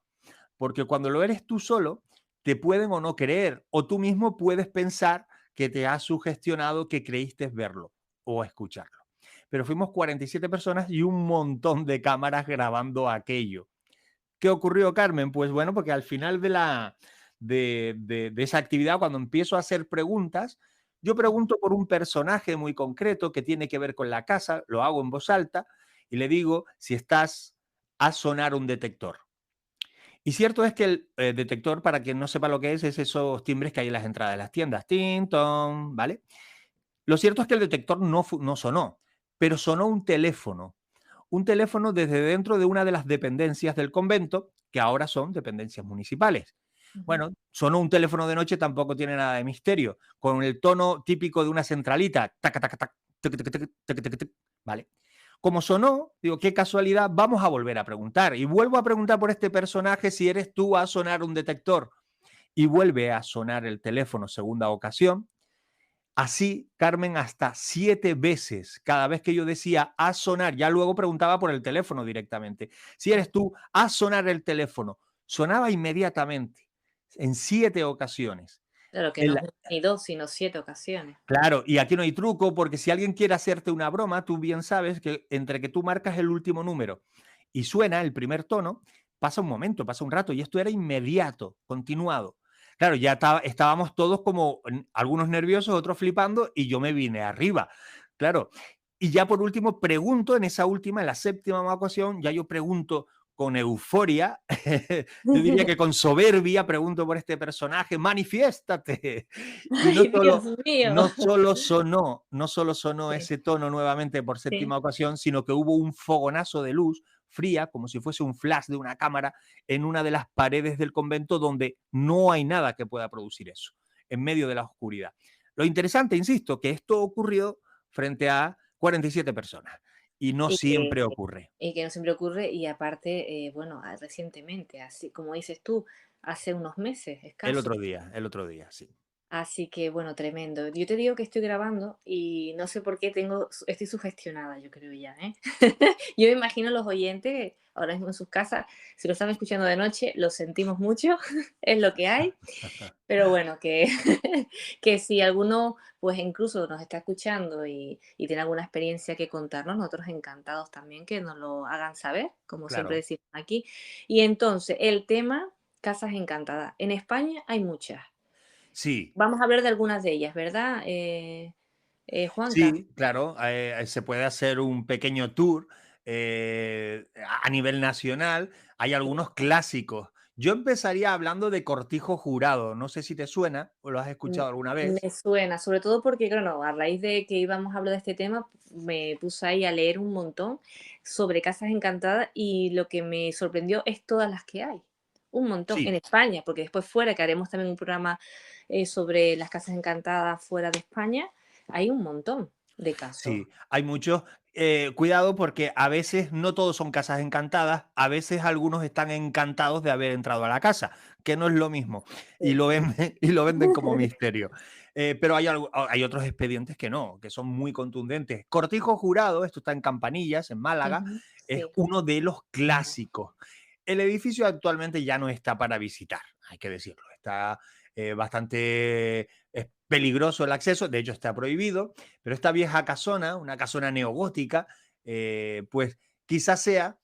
Porque cuando lo eres tú solo, te pueden o no creer, o tú mismo puedes pensar que te has sugestionado, que creíste verlo o escucharlo. Pero fuimos 47 personas y un montón de cámaras grabando aquello. ¿Qué ocurrió, Carmen? Pues bueno, porque al final de esa actividad, cuando empiezo a hacer preguntas, yo pregunto por un personaje muy concreto que tiene que ver con la casa, lo hago en voz alta y le digo si estás a sonar un detector. Y cierto es que el detector, para quien no sepa lo que es esos timbres que hay en las entradas de las tiendas. Tin, ton, ¿vale? Lo cierto es que el detector no sonó, pero sonó un teléfono. Un teléfono desde dentro de una de las dependencias del convento, que ahora son dependencias municipales. Bueno, sonó un teléfono de noche, tampoco tiene nada de misterio, con el tono típico de una centralita. Tac, tac, tac, tac, tac, tac, tac, tac, tac, ¿vale? Como sonó, digo, qué casualidad, vamos a volver a preguntar. Y vuelvo a preguntar por este personaje si eres tú, a sonar un detector. Y vuelve a sonar el teléfono, segunda ocasión. Así, Carmen, hasta 7 veces. Cada vez que yo decía a sonar, ya luego preguntaba por el teléfono directamente. Si eres tú, a sonar el teléfono. Sonaba inmediatamente, en 7 ocasiones. Claro, que no es ni 2, sino 7 ocasiones. Claro, y aquí no hay truco, porque si alguien quiere hacerte una broma, tú bien sabes que entre que tú marcas el último número y suena el primer tono, pasa un momento, pasa un rato, y esto era inmediato, continuado. Claro, ya estábamos todos como algunos nerviosos, otros flipando, y yo me vine arriba. Claro, y ya por último pregunto en esa última, en la séptima ocasión, ya yo pregunto con euforia, yo diría que con soberbia, pregunto por este personaje, manifiéstate. Y no solo sonó ese tono nuevamente por séptima ocasión, sino que hubo un fogonazo de luz, fría, como si fuese un flash de una cámara, en una de las paredes del convento donde no hay nada que pueda producir eso, en medio de la oscuridad. Lo interesante, insisto, que esto ocurrió frente a 47 personas y no Y que, siempre ocurre. y que no siempre ocurre, y aparte, bueno, recientemente, así como dices tú, hace unos meses escasos. El otro día, sí. Así que, bueno, tremendo. Yo te digo que estoy grabando y no sé por qué estoy sugestionada, yo creo ya, ¿eh? Yo me imagino a los oyentes ahora mismo en sus casas, si lo están escuchando de noche, lo sentimos mucho, es lo que hay. Pero bueno, que, que si alguno, pues incluso nos está escuchando y tiene alguna experiencia que contarnos, nosotros encantados también que nos lo hagan saber, como siempre Claro. decimos aquí. Y entonces, el tema Casas Encantadas. En España hay muchas. Sí, Vamos a hablar de algunas de ellas, ¿verdad, Juanca? sí, claro, se puede hacer un pequeño tour a nivel nacional. Hay algunos clásicos. Yo empezaría hablando de Cortijo Jurado. No sé si te suena o lo has Mm, escuchado alguna vez. Me suena, sobre todo porque, claro, a raíz de que íbamos a hablar de este tema, me puse ahí a leer un montón sobre Casas Encantadas y lo que me sorprendió es todas las que hay. Un montón en Sí, España, porque después fuera, que haremos también un programa sobre las Casas Encantadas fuera de España, hay un montón de casos. sí, hay muchos. Cuidado porque a veces no todos son casas encantadas, a veces algunos están encantados de haber entrado a la casa, que no es lo mismo, y Sí. y lo venden como misterio. Pero hay otros expedientes que no, que son muy contundentes. Cortijo Jurado, esto está en Campanillas, en Málaga, Ujú, es sí. uno de los clásicos. El edificio actualmente ya no está para visitar, hay que decirlo. Está bastante peligroso el acceso, de hecho está prohibido, pero esta vieja casona, una casona neogótica, pues quizás sea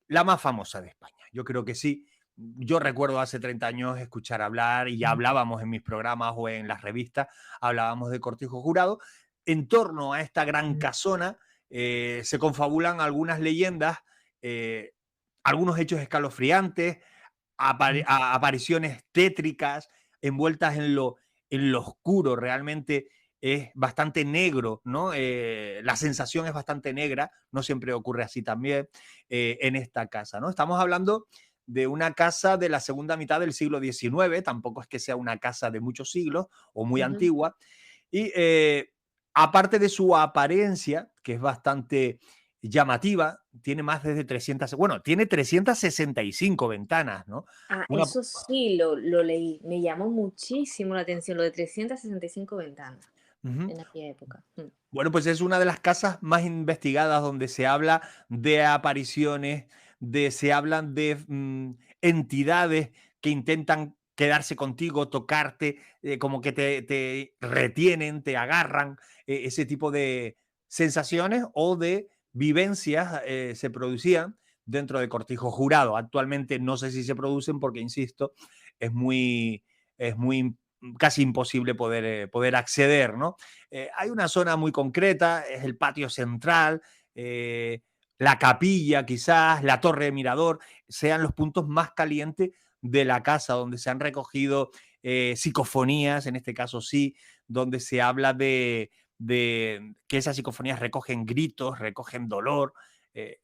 la más famosa de España. Yo creo que sí. Yo recuerdo hace 30 años escuchar hablar y ya hablábamos en mis programas o en las revistas, hablábamos de Cortijo Jurado. En torno a esta gran casona se confabulan algunas leyendas, eh, algunos hechos escalofriantes, apariciones tétricas envueltas en lo oscuro, realmente es bastante negro, ¿no? La sensación es bastante negra, no siempre ocurre así también en esta casa, ¿no? Estamos hablando de una casa de la segunda mitad del siglo XIX, tampoco es que sea una casa de muchos siglos o muy Ujú. antigua, y aparte de su apariencia, que es bastante llamativa, tiene más de 300, bueno, tiene 365 ventanas, ¿no? Ah, Una, eso sí, lo leí. Me llamó muchísimo la atención, lo de 365 ventanas Ujú. en aquella época. Mm. Bueno, pues es una de las casas más investigadas donde se habla de apariciones, se hablan de entidades que intentan quedarse contigo, tocarte, como que te retienen, te agarran, ese tipo de sensaciones o de vivencias se producían dentro de Cortijo Jurado. Actualmente no sé si se producen porque, insisto, es muy casi imposible poder acceder, ¿no? Hay una zona muy concreta, es el patio central, la capilla quizás, la torre de mirador, sean los puntos más calientes de la casa, donde se han recogido psicofonías, en este caso sí, donde se habla de que esas psicofonías recogen gritos, recogen dolor. eh,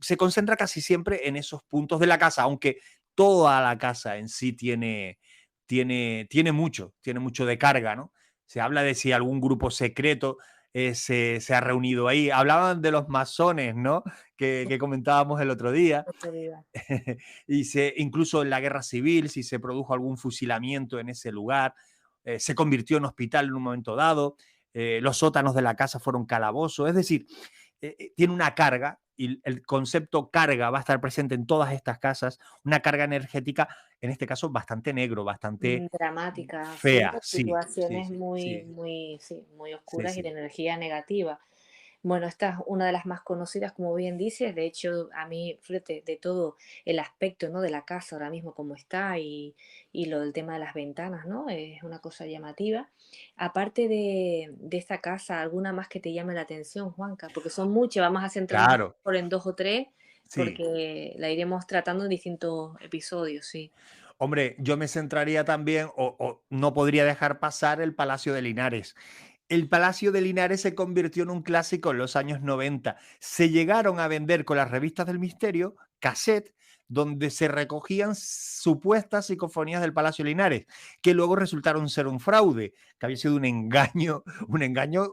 Se concentra casi siempre en esos puntos de la casa, aunque toda la casa en sí tiene mucho de carga, ¿no? Se habla de si algún grupo secreto se ha reunido ahí. Hablaban de los masones, ¿no? Que comentábamos el otro día. Otro día. Y incluso en la guerra civil, si se produjo algún fusilamiento en ese lugar, se convirtió en hospital en un momento dado. Los sótanos de la casa fueron calabozos. Es decir, tiene una carga y el concepto carga va a estar presente en todas estas casas, una carga energética, en este caso, bastante negro, bastante Dramática, sí, fea. Sí, sí, situaciones sí, muy, sí, muy, sí, muy sí, oscuras y de sí. energía negativa. Bueno, esta es una de las más conocidas, como bien dices. De hecho, a mí, fíjate, de todo el aspecto, ¿no? De la casa ahora mismo como está y lo del tema de las ventanas, ¿no? Es una cosa llamativa. Aparte de esta casa, ¿alguna más que te llame la atención, Juanca? Porque son muchas, vamos a centrarnos Claro, por en dos o tres, sí. porque la iremos tratando en distintos episodios, sí. Hombre, yo me centraría también, o no podría dejar pasar el Palacio de Linares. el Palacio de Linares se convirtió en un clásico en los años 90. Se llegaron a vender con las revistas del misterio cassette donde se recogían supuestas psicofonías del Palacio de Linares, que luego resultaron ser un fraude, que había sido un engaño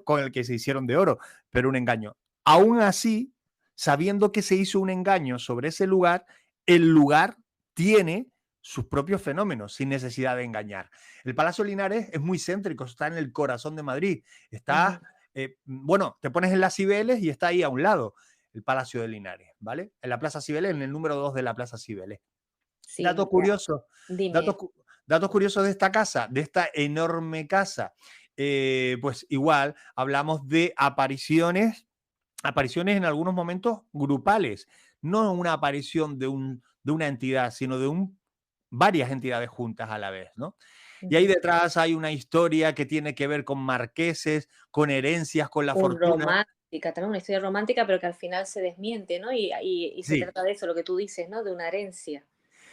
con el que se hicieron de oro, pero un engaño. Aún así, sabiendo que se hizo un engaño sobre ese lugar, el lugar tiene sus propios fenómenos, sin necesidad de engañar. El Palacio Linares es muy céntrico, está en el corazón de Madrid. Está, bueno, te pones en las Cibeles y está ahí a un lado el Palacio de Linares, ¿vale? En la Plaza Cibeles, en el número 2 de la Plaza Cibeles. Sí, Dato curioso, dime. datos curiosos de esta casa, de esta enorme casa. Pues igual hablamos de apariciones en algunos momentos grupales, no una aparición de una entidad, sino de varias entidades juntas a la vez, ¿no? Y ahí detrás hay una historia que tiene que ver con marqueses, con herencias, con la fortuna. Romántica, también una historia romántica, pero que al final se desmiente, ¿no? Y se Sí. trata de eso, lo que tú dices, ¿no? De una herencia.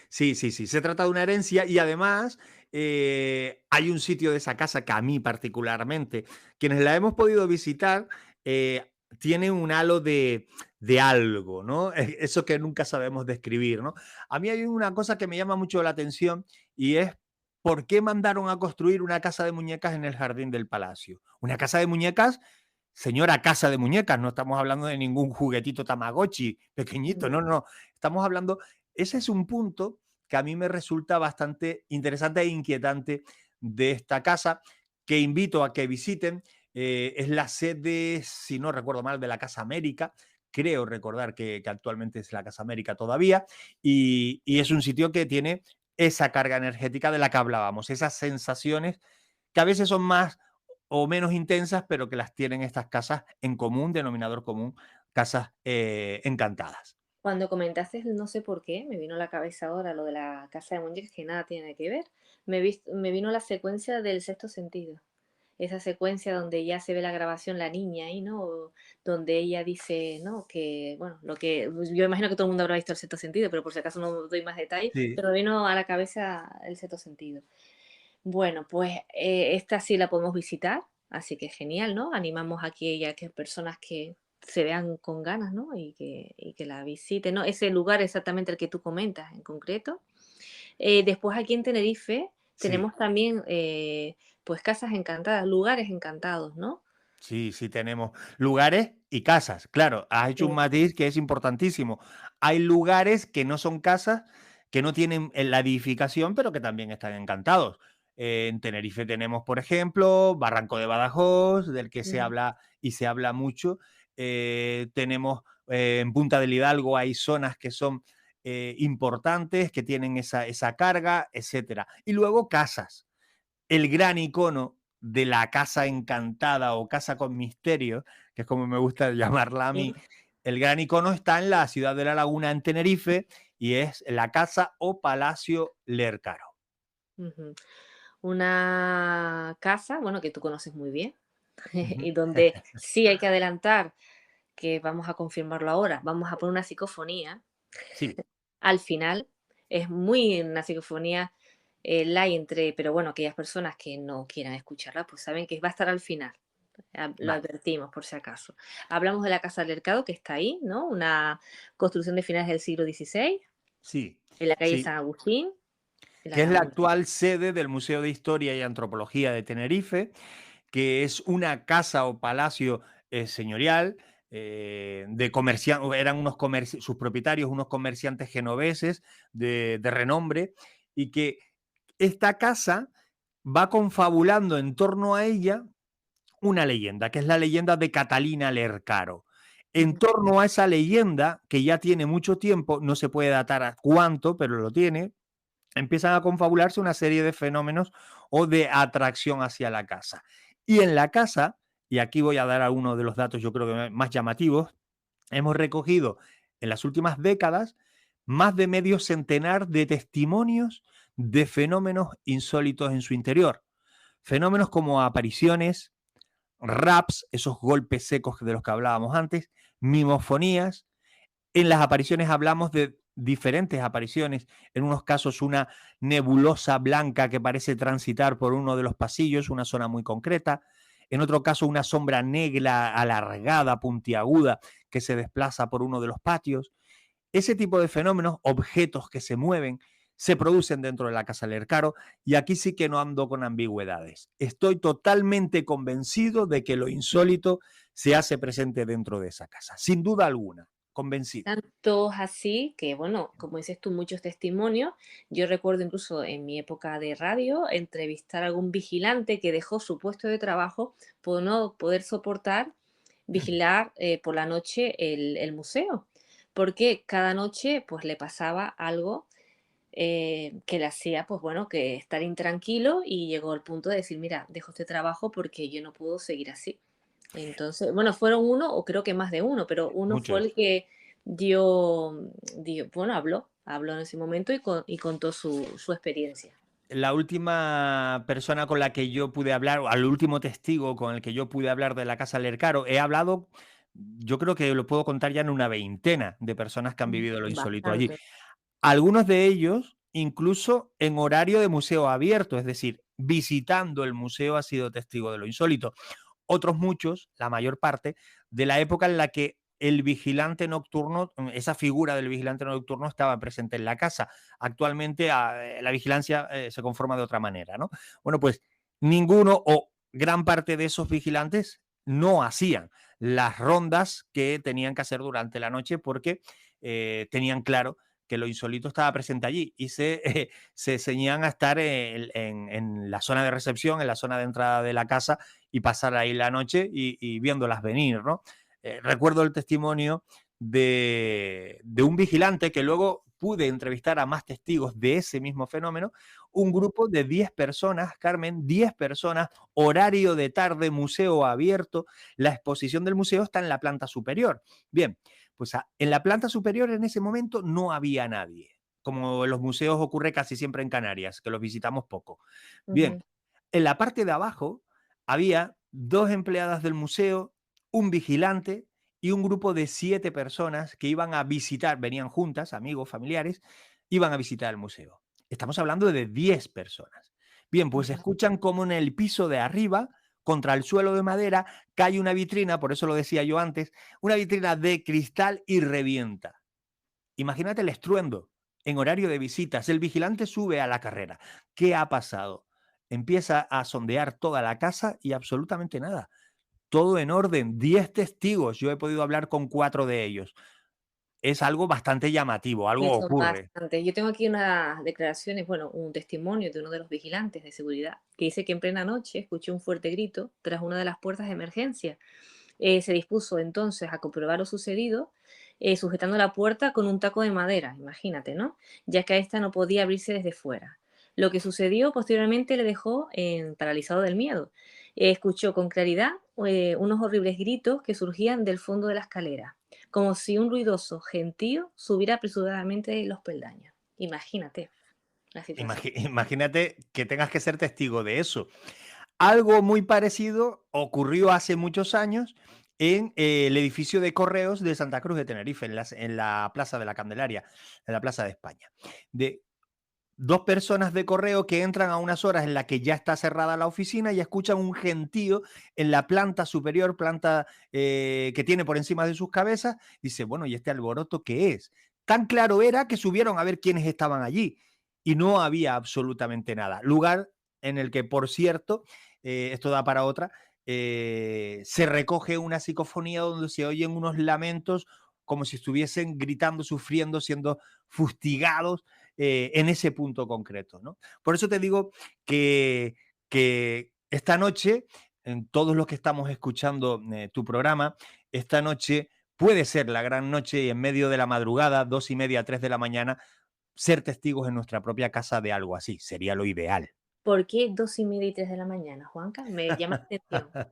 Sí, se trata de una herencia y además hay un sitio de esa casa que a mí particularmente, quienes la hemos podido visitar, tiene un halo de algo, ¿no? Eso que nunca sabemos describir, ¿no? A mí hay una cosa que me llama mucho la atención y es ¿por qué mandaron a construir una casa de muñecas en el jardín del palacio? Una casa de muñecas, señora casa de muñecas, no estamos hablando de ningún juguetito Tamagotchi pequeñito, no, estamos hablando, ese es un punto que a mí me resulta bastante interesante e inquietante de esta casa, que invito a que visiten. Es la sede, si no recuerdo mal, de la Casa América. Creo recordar que actualmente es la Casa América todavía. Y es un sitio que tiene esa carga energética de la que hablábamos, esas sensaciones que a veces son más o menos intensas, pero que las tienen estas casas en común, denominador común, casas encantadas. Cuando comentaste, no sé por qué, me vino a la cabeza ahora lo de la casa de muñecas, que nada tiene que ver. Me vino la secuencia del Sexto Sentido. Esa secuencia donde ya se ve la grabación, la niña ahí, ¿no? Donde ella dice, ¿no? Que, bueno, yo imagino que todo el mundo habrá visto el Sexto Sentido, pero por si acaso no doy más detalles, Sí. pero me vino a la cabeza el Sexto Sentido. Bueno, pues esta sí la podemos visitar, así que genial, ¿no? Animamos aquí a que personas que se vean con ganas, ¿no? Y que la visiten, ¿no? Ese lugar exactamente el que tú comentas en concreto. Después aquí en Tenerife tenemos también pues casas encantadas, lugares encantados, ¿no? Sí, tenemos lugares y casas. Claro, has hecho un matiz que es importantísimo. Hay lugares que no son casas, que no tienen la edificación, pero que también están encantados. En Tenerife tenemos, por ejemplo, Barranco de Badajoz, del que se habla y se habla mucho. Tenemos en Punta del Hidalgo hay zonas que son importantes, que tienen esa carga, etcétera. Y luego casas. El gran icono de la casa encantada o casa con misterio, que es como me gusta llamarla a mí, el gran icono está en la ciudad de La Laguna, en Tenerife, y es la casa o Palacio Lercaro. Una casa, bueno, que tú conoces muy bien, y donde sí hay que adelantar, que vamos a confirmarlo ahora, vamos a poner una psicofonía. Sí. Al final es muy una psicofonía pero bueno, aquellas personas que no quieran escucharla, pues saben que va a estar al final. Lo advertimos por si acaso. Hablamos de la Casa del Lercado, que está ahí, ¿no? Una construcción de finales del siglo XVI. Sí. En la calle San Agustín. Que es la actual sede del Museo de Historia y Antropología de Tenerife, que es una casa o palacio señorial de comerciantes, eran sus propietarios, unos comerciantes genoveses de renombre, y que esta casa va confabulando en torno a ella una leyenda, que es la leyenda de Catalina Lercaro. En torno a esa leyenda, que ya tiene mucho tiempo, no se puede datar a cuánto, pero lo tiene, empiezan a confabularse una serie de fenómenos o de atracción hacia la casa. Y en la casa, y aquí voy a dar a uno de los datos yo creo que más llamativos, hemos recogido en las últimas décadas más de medio centenar de testimonios de fenómenos insólitos en su interior. Fenómenos como apariciones, raps, esos golpes secos de los que hablábamos antes, mimofonías. En las apariciones hablamos de diferentes apariciones, en unos casos una nebulosa blanca que parece transitar por uno de los pasillos, una zona muy concreta. en otro caso una sombra negra alargada, puntiaguda, que se desplaza por uno de los patios. Ese tipo de fenómenos, objetos que se mueven, se producen dentro de la casa Lercaro, y aquí sí que no ando con ambigüedades. Estoy totalmente convencido de que lo insólito se hace presente dentro de esa casa, sin duda alguna, convencido. Tanto así que, bueno, como dices tú, muchos testimonios. Yo recuerdo incluso en mi época de radio entrevistar a algún vigilante que dejó su puesto de trabajo por no poder soportar vigilar por la noche el museo, porque cada noche pues le pasaba algo que le hacía, pues bueno, que estar intranquilo, y llegó al punto de decir, mira, dejo este trabajo porque yo no puedo seguir así. Entonces, bueno, fueron uno o creo que más de uno, pero uno fue Muchos. el que bueno, habló en ese momento y contó su experiencia. La última persona con la que yo pude hablar, o al último testigo con el que yo pude hablar de la casa Lercaro, he hablado, yo creo que lo puedo contar ya en una veintena de personas que han vivido lo insólito allí. Bastante. Algunos de ellos incluso en horario de museo abierto, es decir, visitando el museo ha sido testigo de lo insólito. Otros muchos, la mayor parte, de la época en la que el vigilante nocturno, esa figura del vigilante nocturno estaba presente en la casa. Actualmente la vigilancia se conforma de otra manera, ¿no? Bueno, pues ninguno o gran parte de esos vigilantes no hacían las rondas que tenían que hacer durante la noche porque tenían claro que lo insólito estaba presente allí y se ceñían a estar en la zona de recepción, en la zona de entrada de la casa y pasar ahí la noche y viéndolas venir, ¿no? Recuerdo el testimonio de un vigilante que luego pude entrevistar a más testigos de ese mismo fenómeno, un grupo de 10 personas, Carmen, 10 personas, horario de tarde, museo abierto, la exposición del museo está en la planta superior. Bien, pues en la planta superior en ese momento no había nadie, como en los museos ocurre casi siempre en Canarias, que los visitamos poco. Bien, Ujú. en la parte de abajo había 2 empleadas del museo, un vigilante y un grupo de 7 personas que iban a visitar, venían juntas, amigos, familiares, iban a visitar el museo. Estamos hablando de 10 personas. Bien, pues escuchan como en el piso de arriba, contra el suelo de madera, cae una vitrina, por eso lo decía yo antes, una vitrina de cristal y revienta. Imagínate el estruendo en horario de visitas. El vigilante sube a la carrera. ¿Qué ha pasado? Empieza a sondear toda la casa y absolutamente nada. Todo en orden, 10 testigos, yo he podido hablar con 4 de ellos. Es algo bastante llamativo, algo Son ocurre. bastantes. Yo tengo aquí unas declaraciones, bueno, un testimonio de uno de los vigilantes de seguridad que dice que en plena noche escuchó un fuerte grito tras una de las puertas de emergencia. Se dispuso entonces a comprobar lo sucedido, sujetando la puerta con un taco de madera, imagínate, ¿no? Ya que esta no podía abrirse desde fuera. Lo que sucedió posteriormente le dejó paralizado del miedo. Escuchó con claridad unos horribles gritos que surgían del fondo de la escalera, como si un ruidoso gentío subiera apresuradamente los peldaños. Imagínate la situación. Imagínate que tengas que ser testigo de eso. Algo muy parecido ocurrió hace muchos años en el edificio de correos de Santa Cruz de Tenerife, en la Plaza de la Candelaria, en la Plaza de España. De 2 personas de correo que entran a unas horas en las que ya está cerrada la oficina y escuchan un gentío en la planta superior, planta que tiene por encima de sus cabezas. Dice, bueno, ¿y este alboroto qué es? Tan claro era que subieron a ver quiénes estaban allí y no había absolutamente nada. Lugar en el que, por cierto, esto da para otra, se recoge una psicofonía donde se oyen unos lamentos como si estuviesen gritando, sufriendo, siendo fustigados en ese punto concreto, ¿no? Por eso te digo que esta noche, en todos los que estamos escuchando tu programa, esta noche puede ser la gran noche y en medio de la madrugada, 2:30, 3 de la mañana, ser testigos en nuestra propia casa de algo así. Sería lo ideal. ¿Por qué 2:30 y 3 de la mañana, Juanca? Me llama la atención.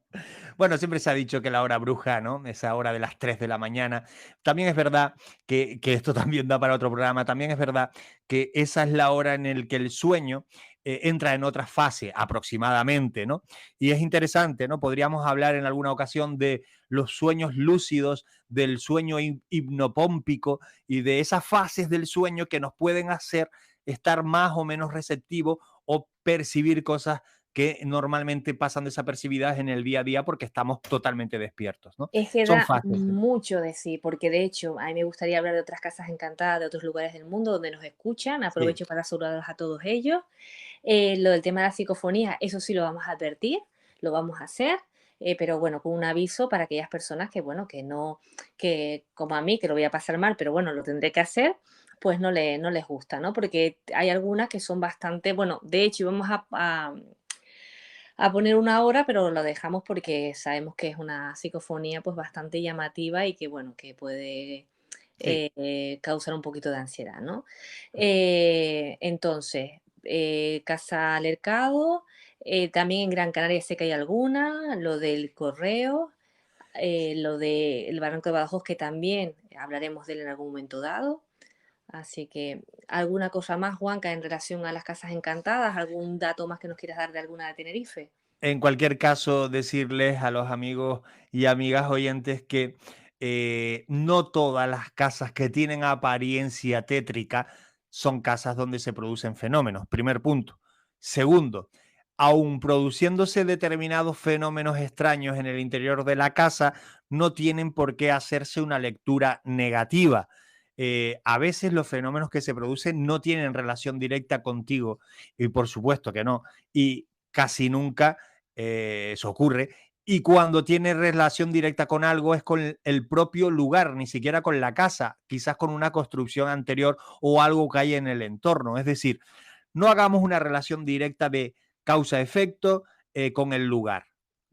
Bueno, siempre se ha dicho que la hora bruja, ¿no? Esa hora de las 3 de la mañana. También es verdad que esto también da para otro programa. También es verdad que esa es la hora en la que el sueño entra en otra fase aproximadamente, ¿no? Y es interesante, ¿no? Podríamos hablar en alguna ocasión de los sueños lúcidos, del sueño hipnopómpico y de esas fases del sueño que nos pueden hacer estar más o menos receptivos o percibir cosas que normalmente pasan desapercibidas en el día a día porque estamos totalmente despiertos, ¿no? Es que Son da fases. mucho de sí, porque de hecho a mí me gustaría hablar de otras casas encantadas de otros lugares del mundo donde nos escuchan. Sí. Aprovecho para saludarlos a todos ellos. Lo del tema de la psicofonía, eso sí lo vamos a advertir, lo vamos a hacer, pero bueno, con un aviso para aquellas personas que, bueno, que no, que como a mí, que lo voy a pasar mal, pero bueno, lo tendré que hacer, pues no les gusta, ¿no? Porque hay algunas que son bastante, bueno, de hecho íbamos a poner una hora, pero lo dejamos porque sabemos que es una psicofonía pues bastante llamativa y que, bueno, que puede Sí. causar un poquito de ansiedad, ¿no? Entonces, Casa Lercado, también en Gran Canaria sé que hay alguna, lo del Correo, lo del Barranco de Badajoz, que también hablaremos de él en algún momento dado. Así que, ¿alguna cosa más, Juanca, en relación a las casas encantadas? ¿Algún dato más que nos quieras dar de alguna de Tenerife? En cualquier caso, decirles a los amigos y amigas oyentes que no todas las casas que tienen apariencia tétrica son casas donde se producen fenómenos. Primer punto. Segundo, aun produciéndose determinados fenómenos extraños en el interior de la casa, no tienen por qué hacerse una lectura negativa. A veces los fenómenos que se producen no tienen relación directa contigo, y por supuesto que no. Y casi nunca eso ocurre. Y cuando tiene relación directa con algo es con el propio lugar, ni siquiera con la casa, quizás con una construcción anterior o algo que hay en el entorno. Es decir, no hagamos una relación directa de causa-efecto con el lugar,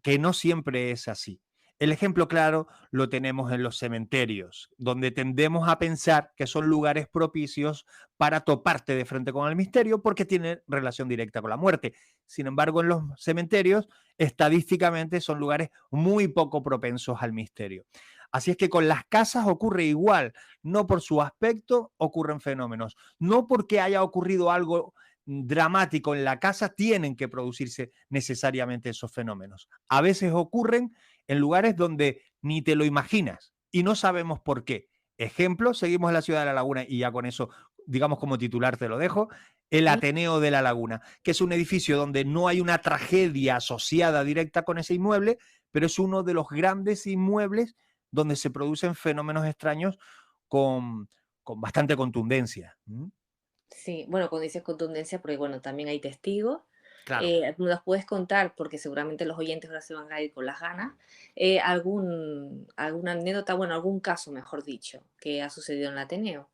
que no siempre es así. El ejemplo claro lo tenemos en los cementerios, donde tendemos a pensar que son lugares propicios para toparte de frente con el misterio porque tiene relación directa con la muerte. Sin embargo, en los cementerios, estadísticamente, son lugares muy poco propensos al misterio. Así es que con las casas ocurre igual, no por su aspecto ocurren fenómenos, no porque haya ocurrido algo dramático en la casa tienen que producirse necesariamente esos fenómenos. A veces ocurren en lugares donde ni te lo imaginas y no sabemos por qué. Ejemplo, seguimos en la ciudad de La Laguna y ya con eso, digamos como titular te lo dejo, el Ateneo de La Laguna, que es un edificio donde no hay una tragedia asociada directa con ese inmueble, pero es uno de los grandes inmuebles donde se producen fenómenos extraños con bastante contundencia. Sí, bueno, cuando dices contundencia, porque bueno, también hay testigos. Claro. ¿Nos puedes contar, porque seguramente los oyentes ahora se van a ir con las ganas, alguna anécdota, bueno, algún caso, mejor dicho, que ha sucedido en el Ateneo?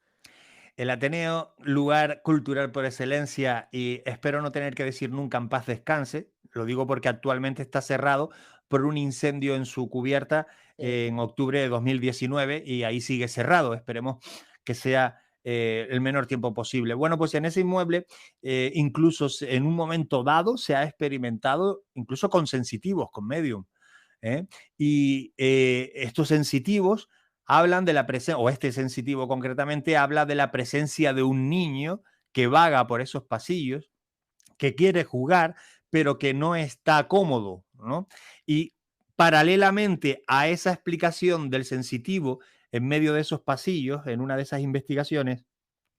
El Ateneo, lugar cultural por excelencia, y espero no tener que decir nunca en paz descanse, lo digo porque actualmente está cerrado por un incendio en su cubierta en octubre de 2019 y ahí sigue cerrado. Esperemos que sea el menor tiempo posible. Bueno, pues en ese inmueble, incluso en un momento dado, se ha experimentado incluso con sensitivos, con medium. Y estos sensitivos hablan de la presencia, o este sensitivo concretamente habla de la presencia de un niño que vaga por esos pasillos, que quiere jugar, pero que no está cómodo, ¿no? Y paralelamente a esa explicación del sensitivo, en medio de esos pasillos, en una de esas investigaciones,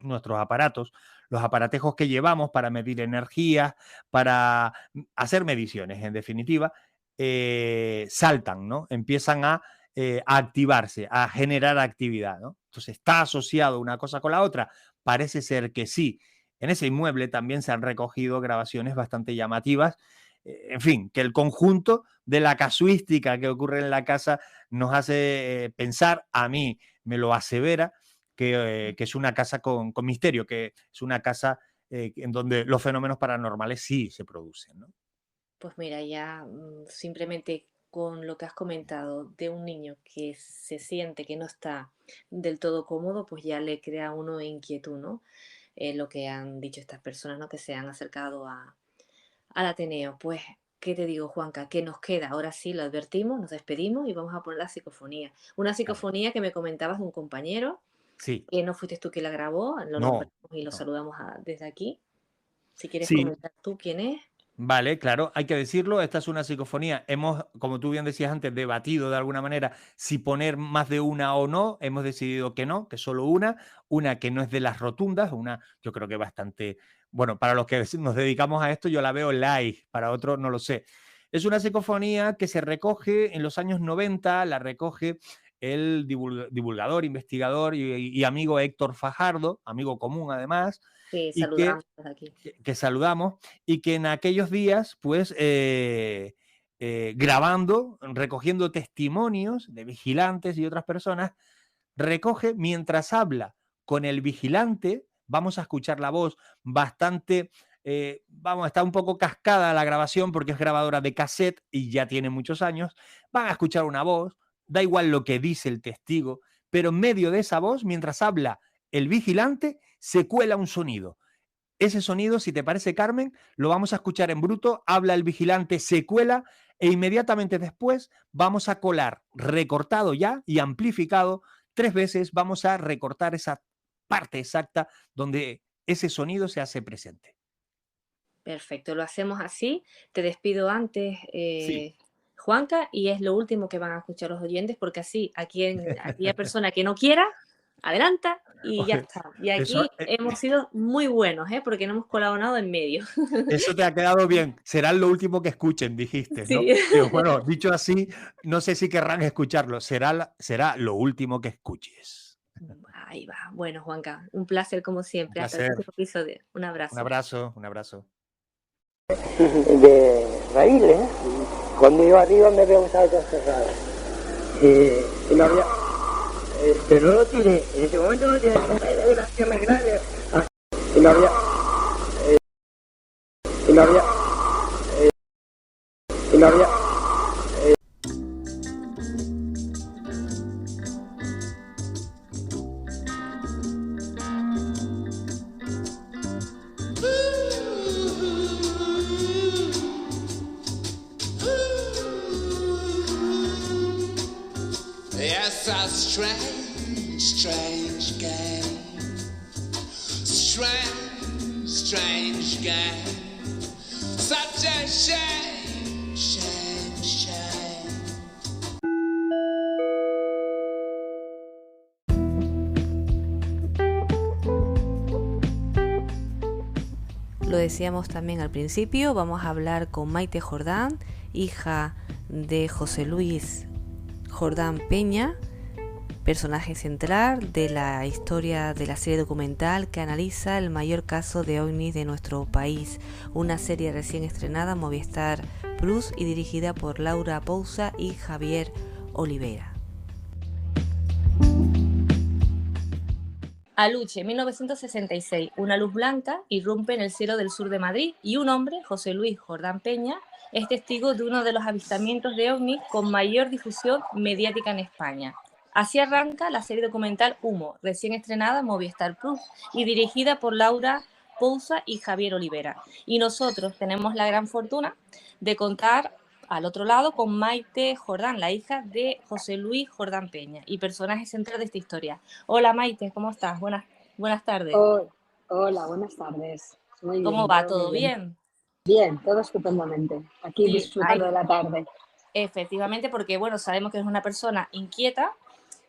nuestros aparatos, los aparatejos que llevamos para medir energía, para hacer mediciones, en definitiva, saltan, ¿no? Empiezan a activarse, a generar actividad, ¿no? Entonces, ¿está asociado una cosa con la otra? Parece ser que sí. En ese inmueble también se han recogido grabaciones bastante llamativas. En fin, que el conjunto de la casuística que ocurre en la casa nos hace pensar, a mí me lo asevera, que es una casa con misterio, que es una casa en donde los fenómenos paranormales sí se producen, ¿no? Pues mira, ya simplemente con lo que has comentado de un niño que se siente que no está del todo cómodo, pues ya le crea a uno inquietud, ¿no? Lo que han dicho estas personas, ¿no? Que se han acercado al Ateneo. Pues, ¿qué te digo, Juanca? ¿Qué nos queda? Ahora sí, lo advertimos, nos despedimos y vamos a poner la psicofonía. Una psicofonía que me comentabas de un compañero, Sí. que no fuiste tú quien la grabó, lo No, nombramos y lo saludamos desde aquí. Si quieres sí. comentar tú quién es. Vale, claro, hay que decirlo, esta es una psicofonía. Hemos, como tú bien decías antes, debatido de alguna manera si poner más de una o no. Hemos decidido que no, que solo una que no es de las rotundas, una yo creo que bastante bueno, para los que nos dedicamos a esto yo la veo live, para otros no lo sé. Es una psicofonía que se recoge en los años 90, la recoge el divulgador, investigador y amigo Héctor Fajardo, amigo común además, Sí, y saludamos desde aquí. que saludamos, y que en aquellos días, pues, grabando, recogiendo testimonios de vigilantes y otras personas, recoge mientras habla con el vigilante. Vamos a escuchar la voz bastante, está un poco cascada la grabación porque es grabadora de cassette y ya tiene muchos años. Van a escuchar una voz, da igual lo que dice el testigo, pero en medio de esa voz, mientras habla el vigilante, se cuela un sonido. Ese sonido, si te parece, Carmen, lo vamos a escuchar en bruto. Habla el vigilante, se cuela e inmediatamente después vamos a colar, recortado ya y amplificado 3 veces, vamos a recortar esa parte exacta donde ese sonido se hace presente. Perfecto, lo hacemos así. Te despido antes, Sí. Juanca, y es lo último que van a escuchar los oyentes, porque así aquella persona que no quiera, adelanta y ya Oye, está. Y eso, aquí hemos sido muy buenos, porque no hemos colado nada en medio. eso te ha quedado bien. Será lo último que escuchen, dijiste, ¿no? Sí. Pero bueno, dicho así, no sé si querrán escucharlo. Será lo último que escuches. Ahí va. Bueno, Juanca, un placer como siempre. Hasta el placer. próximo episodio. Un abrazo. Un abrazo, un abrazo. De raíles, cuando iba arriba me había gustado todo cerrado. Y no había. Pero no lo tiré, en ese momento no tiré, una gracia más grande. Y no había. Y no había. Y no había. Yes, a strange, strange game. Strange, strange game. Such a shame, shame, shame. Lo decíamos también al principio, vamos a hablar con Maite Jordán, hija de José Luis Jordán Peña, personaje central de la historia de la serie documental que analiza el mayor caso de ovnis de nuestro país, una serie recién estrenada en Movistar Plus y dirigida por Laura Pousa y Javier Olivera. Aluche, 1966. Una luz blanca irrumpe en el cielo del sur de Madrid y un hombre, José Luis Jordán Peña, es testigo de uno de los avistamientos de ovnis con mayor difusión mediática en España. Así arranca la serie documental Humo, recién estrenada en Movistar Plus y dirigida por Laura Pousa y Javier Olivera. Y nosotros tenemos la gran fortuna de contar al otro lado con Maite Jordán, la hija de José Luis Jordán Peña y personaje central de esta historia. Hola Maite, ¿cómo estás? Buenas tardes. Hola, buenas tardes. Muy ¿Cómo bien, va? todo ¿Todo muy bien? Bien, todo estupendamente. Aquí Sí, disfrutando de la tarde. Efectivamente, porque bueno, sabemos que eres una persona inquieta,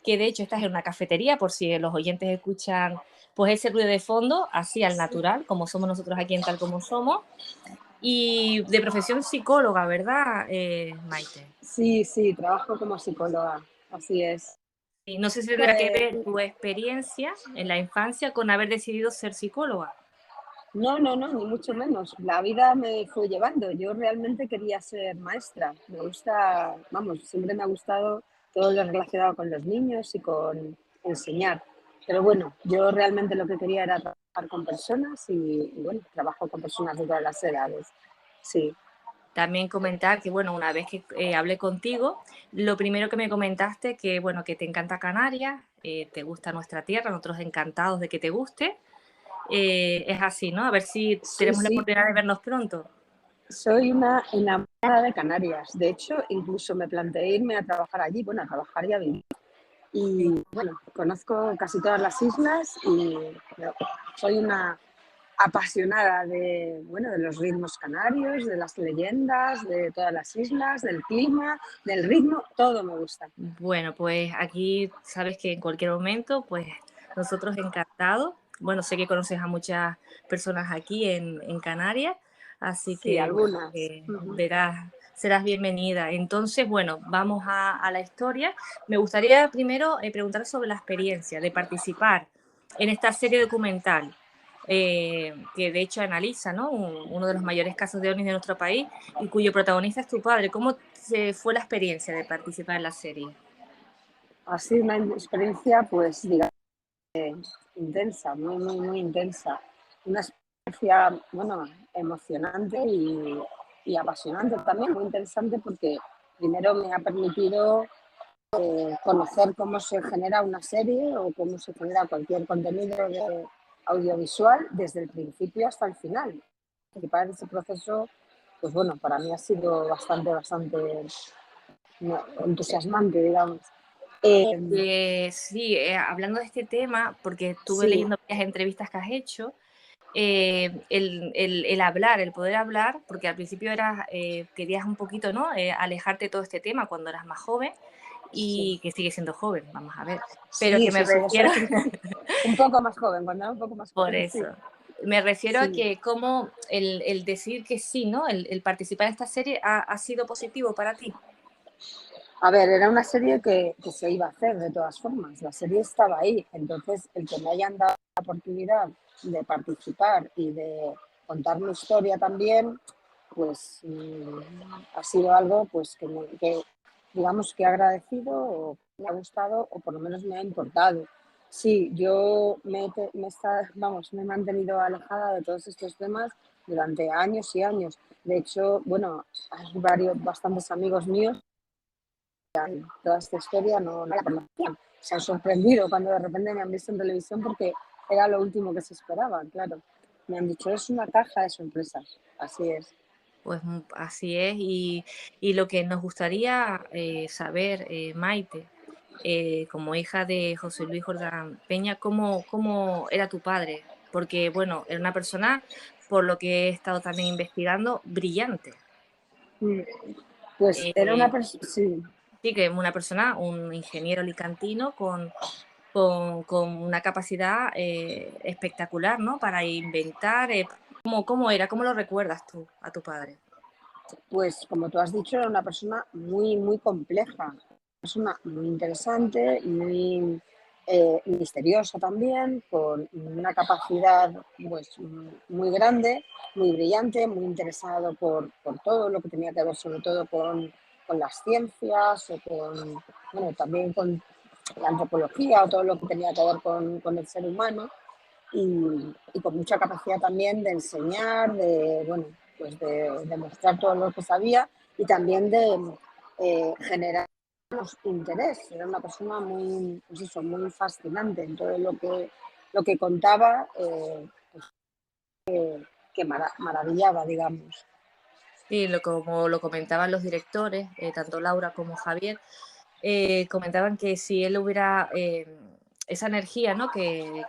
que de hecho estás en una cafetería, por si los oyentes escuchan pues ese ruido de fondo, así al natural, como somos nosotros aquí en Tal Como Somos. Y de profesión psicóloga, ¿verdad, Maite? Sí, trabajo como psicóloga, así es. Y no sé si tendrá que ver tu experiencia en la infancia con haber decidido ser psicóloga. No, ni mucho menos. La vida me fue llevando. Yo realmente quería ser maestra. Me gusta, siempre me ha gustado todo lo relacionado con los niños y con enseñar. Pero bueno, yo realmente lo que quería era trabajar con personas y bueno, trabajo con personas de todas las edades. Sí. También comentar que, bueno, una vez que hablé contigo, lo primero que me comentaste que, bueno, que te encanta Canarias, te gusta nuestra tierra, nosotros encantados de que te guste. Es así, ¿no? A ver si tenemos la oportunidad de vernos pronto. Soy una enamorada de Canarias. De hecho, incluso me planteé irme a trabajar allí, bueno, a trabajar y a vivir. Y bueno, conozco casi todas las islas y soy una apasionada de los ritmos canarios, de las leyendas, de todas las islas, del clima, del ritmo, todo me gusta. Bueno, pues aquí sabes que en cualquier momento, pues nosotros encantados bueno, sé que conoces a muchas personas aquí en Canarias, así Sí, que algunas. verás, serás bienvenida. Entonces, bueno, vamos a la historia. Me gustaría primero preguntar sobre la experiencia de participar en esta serie documental, que de hecho analiza, ¿no?, uno de los mayores casos de ovnis de nuestro país y cuyo protagonista es tu padre. ¿Cómo fue la experiencia de participar en la serie? Ha sido una experiencia, pues, digamos, intensa, muy intensa. Una experiencia, bueno, emocionante y apasionante también, muy interesante porque primero me ha permitido conocer cómo se genera una serie o cómo se genera cualquier contenido audiovisual desde el principio hasta el final. Participar en ese proceso, pues bueno, para mí ha sido bastante entusiasmante, digamos. Sí, hablando de este tema, porque estuve Sí. leyendo varias entrevistas que has hecho, el hablar, el poder hablar, porque al principio querías un poquito, ¿no?, alejarte de todo este tema cuando eras más joven, y que sigue siendo joven, vamos a ver, pero que me refiero... Un poco más joven, cuando era un poco más Por joven, sí. eso. Me refiero a Sí. que como el decir que sí, ¿no?, el participar en esta serie ha sido positivo para ti. A ver, era una serie que se iba a hacer de todas formas, la serie estaba ahí, entonces el que me hayan dado la oportunidad de participar y de contar mi historia también, pues ha sido algo pues que digamos que he agradecido o me ha gustado o por lo menos me ha importado. Sí, yo me he mantenido alejada de todos estos temas durante años y años. De hecho, bueno, hay bastantes amigos míos toda esta historia no la conocían. Se han sorprendido cuando de repente me han visto en televisión porque era lo último que se esperaba, claro. Me han dicho, es una caja de sorpresas. Así es. Pues así es, y lo que nos gustaría saber, Maite, como hija de José Luis Jordán Peña, ¿cómo era tu padre? Porque, bueno, era una persona, por lo que he estado también investigando, brillante. Pues era una persona, sí. Sí, que una persona, un ingeniero alicantino con una capacidad espectacular, ¿no?, para inventar. ¿Cómo era? ¿Cómo lo recuerdas tú a tu padre? Pues como tú has dicho, era una persona muy compleja, una persona muy interesante, muy misteriosa también, con una capacidad pues, muy grande, muy brillante, muy interesado por todo lo que tenía que ver sobre todo con las ciencias o bueno, también con la antropología o todo lo que tenía que ver con el ser humano y con mucha capacidad también de enseñar, pues de mostrar todo lo que sabía y también de generar interés. Era una persona muy, pues eso, muy fascinante en todo lo que contaba, que maravillaba, digamos. Sí, como lo comentaban los directores, tanto Laura como Javier, comentaban que si él hubiera esa energía, ¿no?, que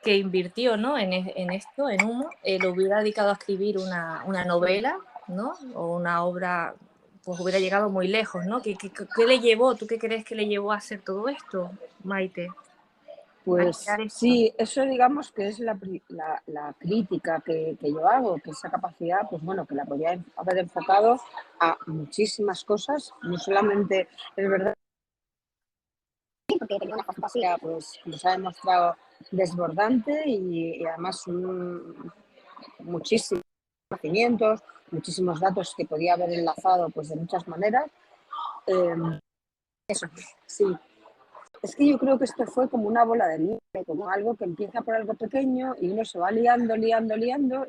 invirtió, ¿no?, en esto, en Humo, lo hubiera dedicado a escribir una novela, ¿no?, o una obra, pues hubiera llegado muy lejos, ¿no? ¿Qué le llevó? ¿Tú qué crees que le llevó a hacer todo esto, Maite? Pues sí, eso digamos que es la crítica que yo hago, que esa capacidad, pues bueno, que la podía haber enfocado a muchísimas cosas, no solamente, es verdad, porque tenía una fantasía, pues como se ha demostrado, desbordante y además muchísimos conocimientos, muchísimos datos que podía haber enlazado pues de muchas maneras. Eso, sí. Es que yo creo que esto fue como una bola de nieve, como algo que empieza por algo pequeño y uno se va liando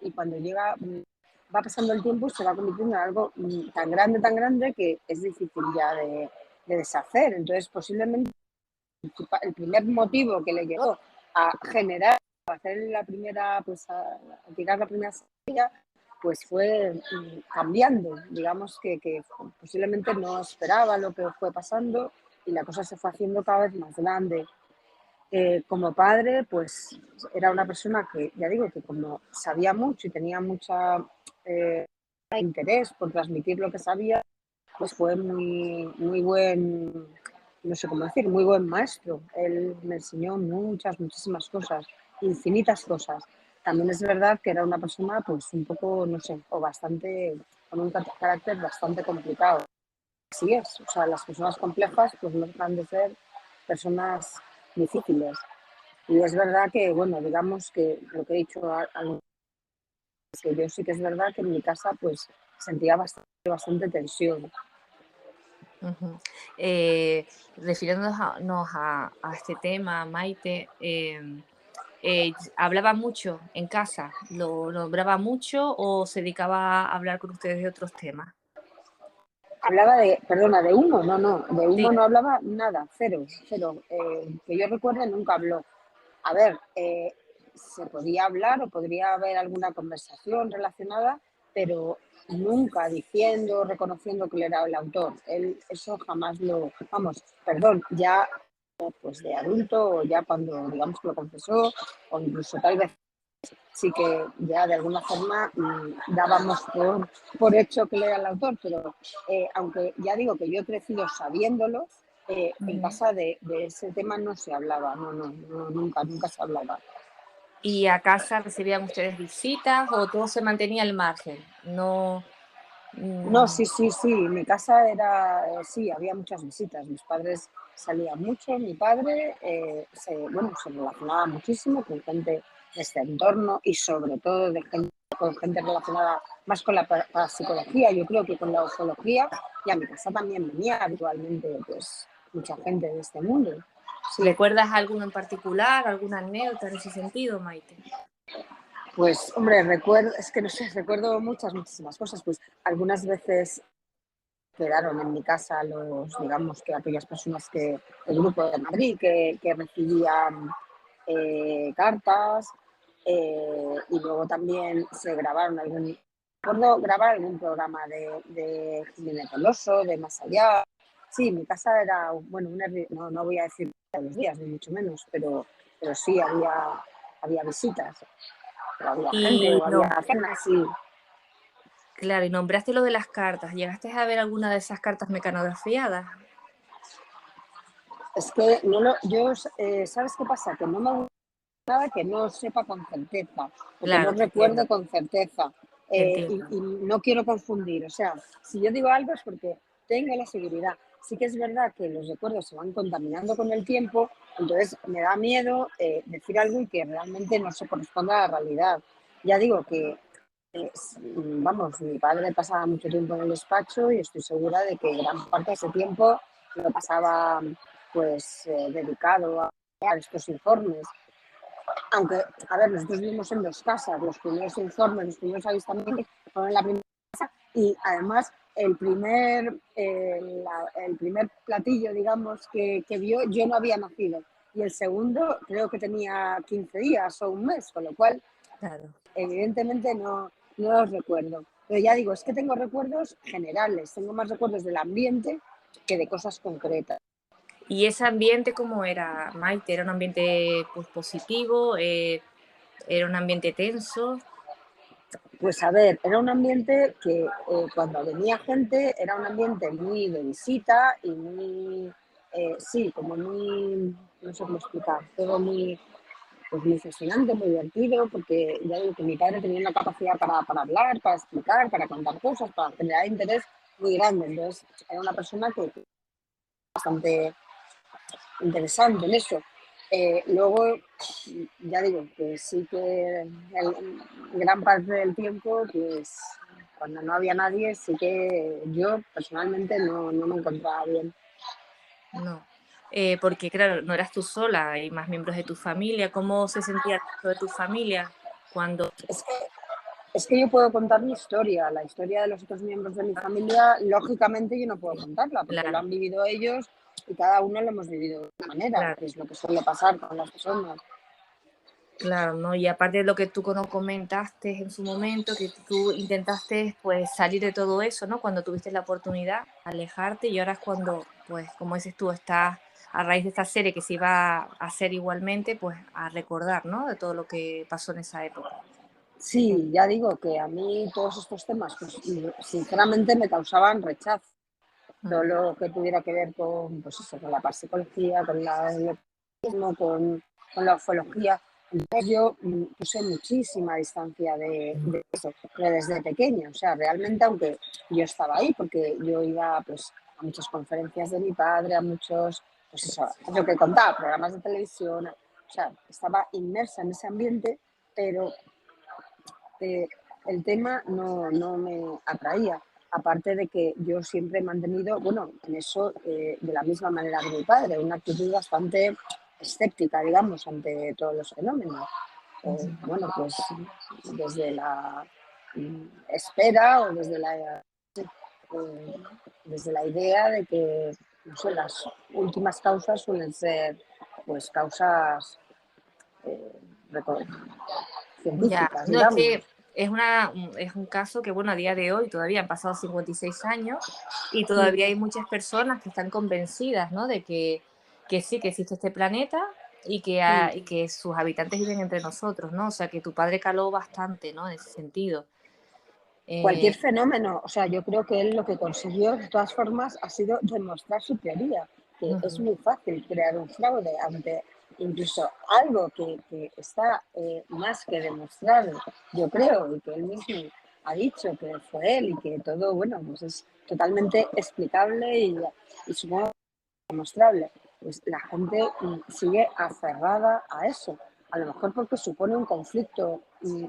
y cuando va pasando el tiempo y se va convirtiendo en algo tan grande que es difícil ya de deshacer. Entonces, posiblemente el primer motivo que le llevó a generar, a hacer la primera, pues a tirar la primera semilla, pues fue cambiando. Digamos que posiblemente no esperaba lo que fue pasando y la cosa se fue haciendo cada vez más grande. Como padre, pues era una persona que, ya digo, que como sabía mucho y tenía mucho interés por transmitir lo que sabía, pues fue muy buen no sé cómo decir, muy buen maestro. Él me enseñó muchísimas cosas, infinitas cosas. También es verdad que era una persona pues un poco, no sé, o bastante, con un carácter bastante complicado. Así es, o sea, las personas complejas pues no dejan de ser personas difíciles. Y es verdad que, bueno, digamos que lo que he dicho es que yo sí que es verdad que en mi casa pues sentía bastante tensión. Ujú. Refiriéndonos a este tema, Maite, ¿hablaba mucho en casa? ¿Lo nombraba mucho o se dedicaba a hablar con ustedes de otros temas? Hablaba perdona, de humo, no, de Sí. humo no hablaba nada, cero. Que yo recuerde nunca habló. A ver, se podía hablar o podría haber alguna conversación relacionada, pero nunca diciendo, reconociendo que él era el autor. Él eso jamás lo, vamos, perdón, ya pues de adulto o ya cuando digamos que lo confesó o incluso tal vez sí que ya de alguna forma dábamos por hecho que él era el autor, pero aunque ya digo que yo he crecido sabiéndolo, en Ujú. casa de ese tema no se hablaba, nunca se hablaba. ¿Y a casa recibían ustedes visitas o todo se mantenía al margen? No. No, sí, mi casa era, sí, había muchas visitas, mis padres salían mucho, mi padre se relacionaba muchísimo con gente de este entorno y sobre todo con gente relacionada más con la parapsicología, yo creo que con la ufología, y a mi casa también venía habitualmente pues mucha gente de este mundo. Sí. ¿Recuerdas alguno en particular, alguna anécdota en ese sentido, Maite? Pues, hombre, es que no sé, recuerdo muchísimas cosas, pues algunas veces quedaron en mi casa digamos que aquellas personas el grupo de Madrid que recibían cartas y luego también se grabaron recuerdo grabar algún programa de Jiménez Peloso, de Más Allá. Sí, mi casa era, bueno, no voy a decir todos los días, ni mucho menos, pero sí había visitas, o había gente, Y o no, había cenas, sí. claro, y nombraste lo de las cartas. ¿Llegaste a ver alguna de esas cartas mecanografiadas? Es que ¿sabes qué pasa? Que no me gusta nada que no sepa con certeza, o que no Claro, te entiendo, recuerde con certeza. te Y entiendo. no quiero confundir. O sea, si yo digo algo es porque tengo la seguridad. Sí que es verdad que los recuerdos se van contaminando con el tiempo, entonces me da miedo decir algo y que realmente no se corresponda a la realidad. Ya digo que, vamos, mi padre pasaba mucho tiempo en el despacho y estoy segura de que gran parte de ese tiempo lo pasaba pues dedicado a estos informes. Aunque, a ver, nosotros vivimos en 2 casas, los primeros informes, los primeros avistamientos fueron en la primera casa y además el primer platillo, digamos, que vio, yo no había nacido. Y el segundo creo que tenía 15 días o un mes, con lo cual, Claro. evidentemente no los recuerdo. Pero ya digo, es que tengo recuerdos generales, tengo más recuerdos del ambiente que de cosas concretas. ¿Y ese ambiente cómo era, Maite? ¿Era un ambiente pues, positivo? ¿Era un ambiente tenso? Pues a ver, era un ambiente que cuando venía gente era un ambiente muy de visita y muy, sí, como muy, no sé cómo explicar, todo muy fascinante, muy divertido, porque ya digo que mi padre tenía una capacidad para hablar, para explicar, para contar cosas, para generar interés muy grande. Entonces era una persona que bastante interesante en eso. Luego, ya digo que sí que gran parte del tiempo, pues cuando no había nadie, sí que yo personalmente no me encontraba bien. No. Porque claro, no eras tú sola, hay más miembros de tu familia. ¿Cómo se sentía el resto de tu familia cuando... Es que yo puedo contar mi historia, la historia de los otros miembros de mi familia, lógicamente yo no puedo contarla, porque lo Claro, han vivido ellos y cada uno lo hemos vivido de una manera, claro, que es lo que suele pasar con las personas. claro, ¿no? Y aparte de lo que tú comentaste en su momento, que tú intentaste pues salir de todo eso, ¿no? Cuando tuviste la oportunidad, alejarte y ahora es cuando, pues como dices tú, estás a raíz de esta serie que se iba a hacer igualmente, pues a recordar, ¿no? De todo lo que pasó en esa época. Sí, ya digo que a mí todos estos temas, pues sinceramente me causaban rechazo. todo lo que tuviera que ver con, pues eso, con la parapsicología, con con la ufología. Entonces yo puse muchísima distancia de eso, pero desde pequeña, o sea, realmente, aunque yo estaba ahí, porque yo iba pues a muchas conferencias de mi padre, a muchos, pues eso, lo que contaba, programas de televisión, o sea, estaba inmersa en ese ambiente, pero el tema no me atraía. Aparte de que yo siempre he mantenido, bueno, en eso de la misma manera que mi padre, una actitud bastante escéptica, digamos, ante todos los fenómenos. Bueno, pues desde la espera o desde la idea de que, no sé, las últimas causas suelen ser pues causas Ya, científicas, no, es digamos. que es un caso que, bueno, a día de hoy todavía han pasado 56 años y todavía hay muchas personas que están convencidas, ¿no? De que sí, que existe este planeta y que sus habitantes viven entre nosotros, ¿no? O sea, que tu padre caló bastante, ¿no? En ese sentido. Cualquier fenómeno, o sea, yo creo que él lo que consiguió de todas formas ha sido demostrar su teoría, que es muy fácil crear un fraude ante incluso algo que está más que demostrado, yo creo, y que él mismo ha dicho que fue él y que todo, bueno, pues es totalmente explicable y supongo demostrable. Pues la gente sigue aferrada a eso, a lo mejor porque supone un conflicto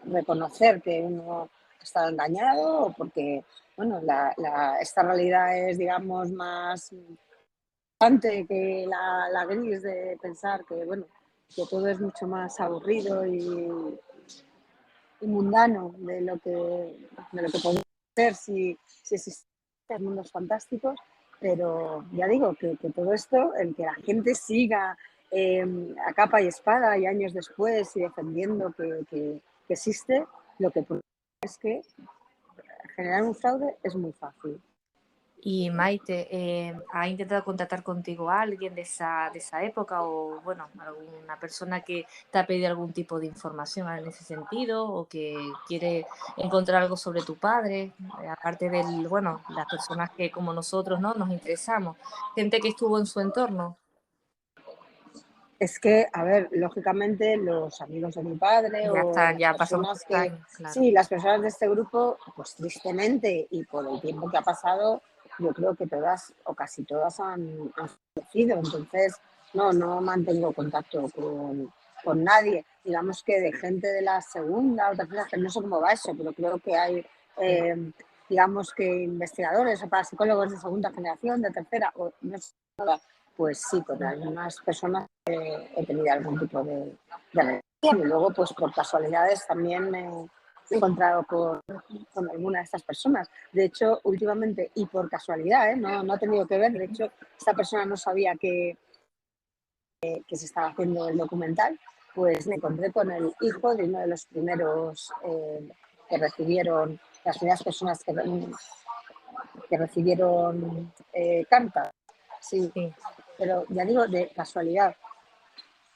reconocer que uno está engañado o porque, bueno, esta realidad es, digamos, más importante que la gris de pensar que, bueno, que todo es mucho más aburrido y mundano de lo que podemos ser si existieran mundos fantásticos, pero ya digo que todo esto, el que la gente siga a capa y espada y años después y defendiendo que existe, lo que es que generar un fraude es muy fácil. Y Maite, ¿ha intentado contactar contigo a alguien de esa época o, bueno, alguna persona que te ha pedido algún tipo de información en ese sentido o que quiere encontrar algo sobre tu padre? Aparte del, bueno, las personas que como nosotros, ¿no? Nos interesamos, gente que estuvo en su entorno. Es que, a ver, lógicamente los amigos de mi padre Ya o está, las ya pasan personas muchos que, años, claro. sí, las personas de este grupo, pues tristemente y por el tiempo que ha pasado, yo creo que todas o casi todas han fallecido. Entonces, no mantengo contacto con nadie. Digamos que de gente de la segunda o tercera, que no sé cómo va eso, pero creo que hay, digamos que investigadores o parapsicólogos de segunda generación, de tercera, o no sé, pues sí, con algunas personas he tenido algún tipo de relación. Y luego, pues por casualidades también me he encontrado con alguna de estas personas. De hecho, últimamente, y por casualidad, no ha tenido que ver, de hecho, esta persona no sabía que se estaba haciendo el documental, pues me encontré con el hijo de uno de los primeros que recibieron, las primeras personas que recibieron cartas. Sí, pero ya digo, de casualidad.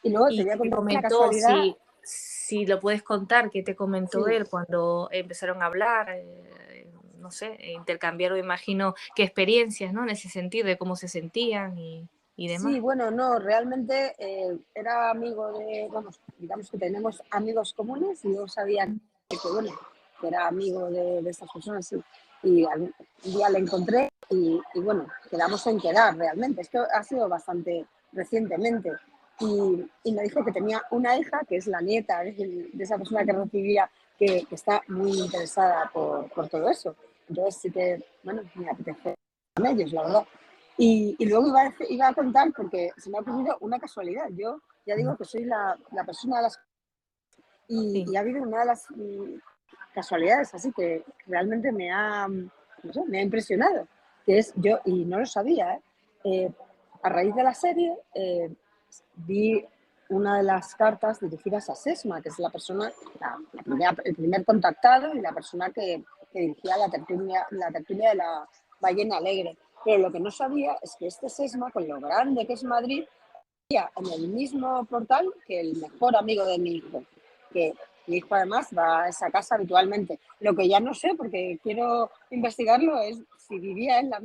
Y luego te ¿Y voy a qué te contar una comentó? casualidad. Si lo puedes contar, ¿qué te comentó Sí. él cuando empezaron a hablar? No sé, intercambiaron, imagino, qué experiencias, ¿no? En ese sentido, de cómo se sentían y demás. Sí, bueno, no, realmente era amigo de, vamos, digamos que tenemos amigos comunes y yo sabía bueno, que era amigo de estas personas y un día le encontré y bueno, quedamos en quedar realmente. Esto ha sido bastante recientemente y me dijo que tenía una hija que es la nieta de esa persona que recibía, que está muy interesada por todo eso. Entonces sí que, bueno, me apetece con ellos, la verdad. Y luego iba a contar, porque se me ha ocurrido una casualidad. Yo ya digo que soy la persona de las... Y ha habido una de las casualidades así que realmente me ha impresionado, que es yo, y no lo sabía, a raíz de la serie vi una de las cartas dirigidas a Sesma, que es la persona, el primer contactado y la persona que dirigía la tertulia de la Ballena Alegre. Pero lo que no sabía es que este Sesma, con lo grande que es Madrid, en el mismo portal que el mejor amigo de mi hijo, que mi hijo además va a esa casa habitualmente. Lo que ya no sé, porque quiero investigarlo, es si vivía en el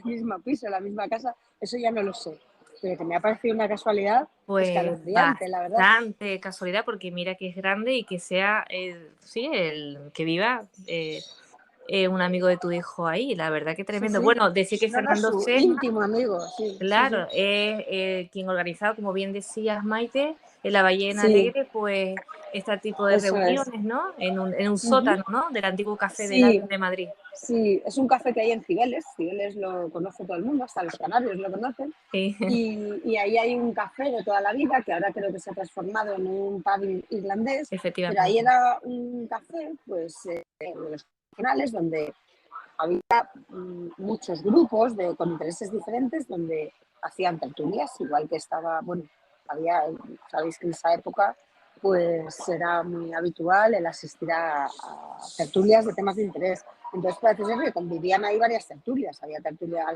mismo piso, en la misma casa, eso ya no lo sé. Pero que me ha parecido una casualidad Pues escalofriante, la verdad. bastante casualidad, porque mira que es grande y que sea, sí, el que viva un amigo de tu hijo ahí, la verdad que Sí, tremendo. sí. Bueno, decir que No, no, Fernando su Sesma, íntimo amigo, sí, sí, claro, sí. es quien organizaba, como bien decías, Maite, en la Ballena Sí. Alegre, pues este tipo de Eso es. reuniones, ¿no? En un Ujú. sótano, ¿no? Del antiguo Café del Sí, Alto de Madrid. sí, es un café que hay en Cibeles. Cibeles lo conoce todo el mundo, hasta los canarios lo conocen. Sí. Y ahí hay un café de toda la vida que ahora creo que se ha transformado en un pub irlandés. Pero Efectivamente. ahí era un café, pues, de los profesionales, donde había muchos grupos con intereses diferentes, donde hacían tertulias, igual que estaba, bueno, sabéis que en esa época pues era muy habitual el asistir a tertulias de temas de interés. Entonces parece ser que convivían ahí varias tertulias. Había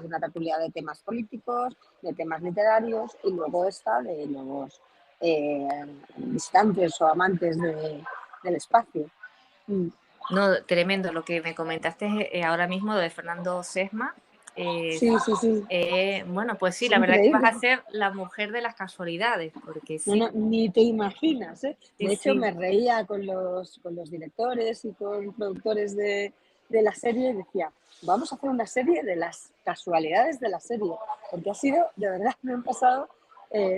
una tertulia de temas políticos, de temas literarios, y luego esta de los visitantes o amantes del espacio. No, tremendo lo que me comentaste ahora mismo de Fernando Sesma. Sí, sí, sí. Bueno, pues sí, Es la verdad que vas increíble. a ser la mujer de las casualidades, porque No, sí. no, ni te imaginas, ¿eh? Sí, De hecho, sí. me reía con los directores y con productores de la serie y decía, vamos a hacer una serie de las casualidades de la serie, porque ha sido, de verdad, me han pasado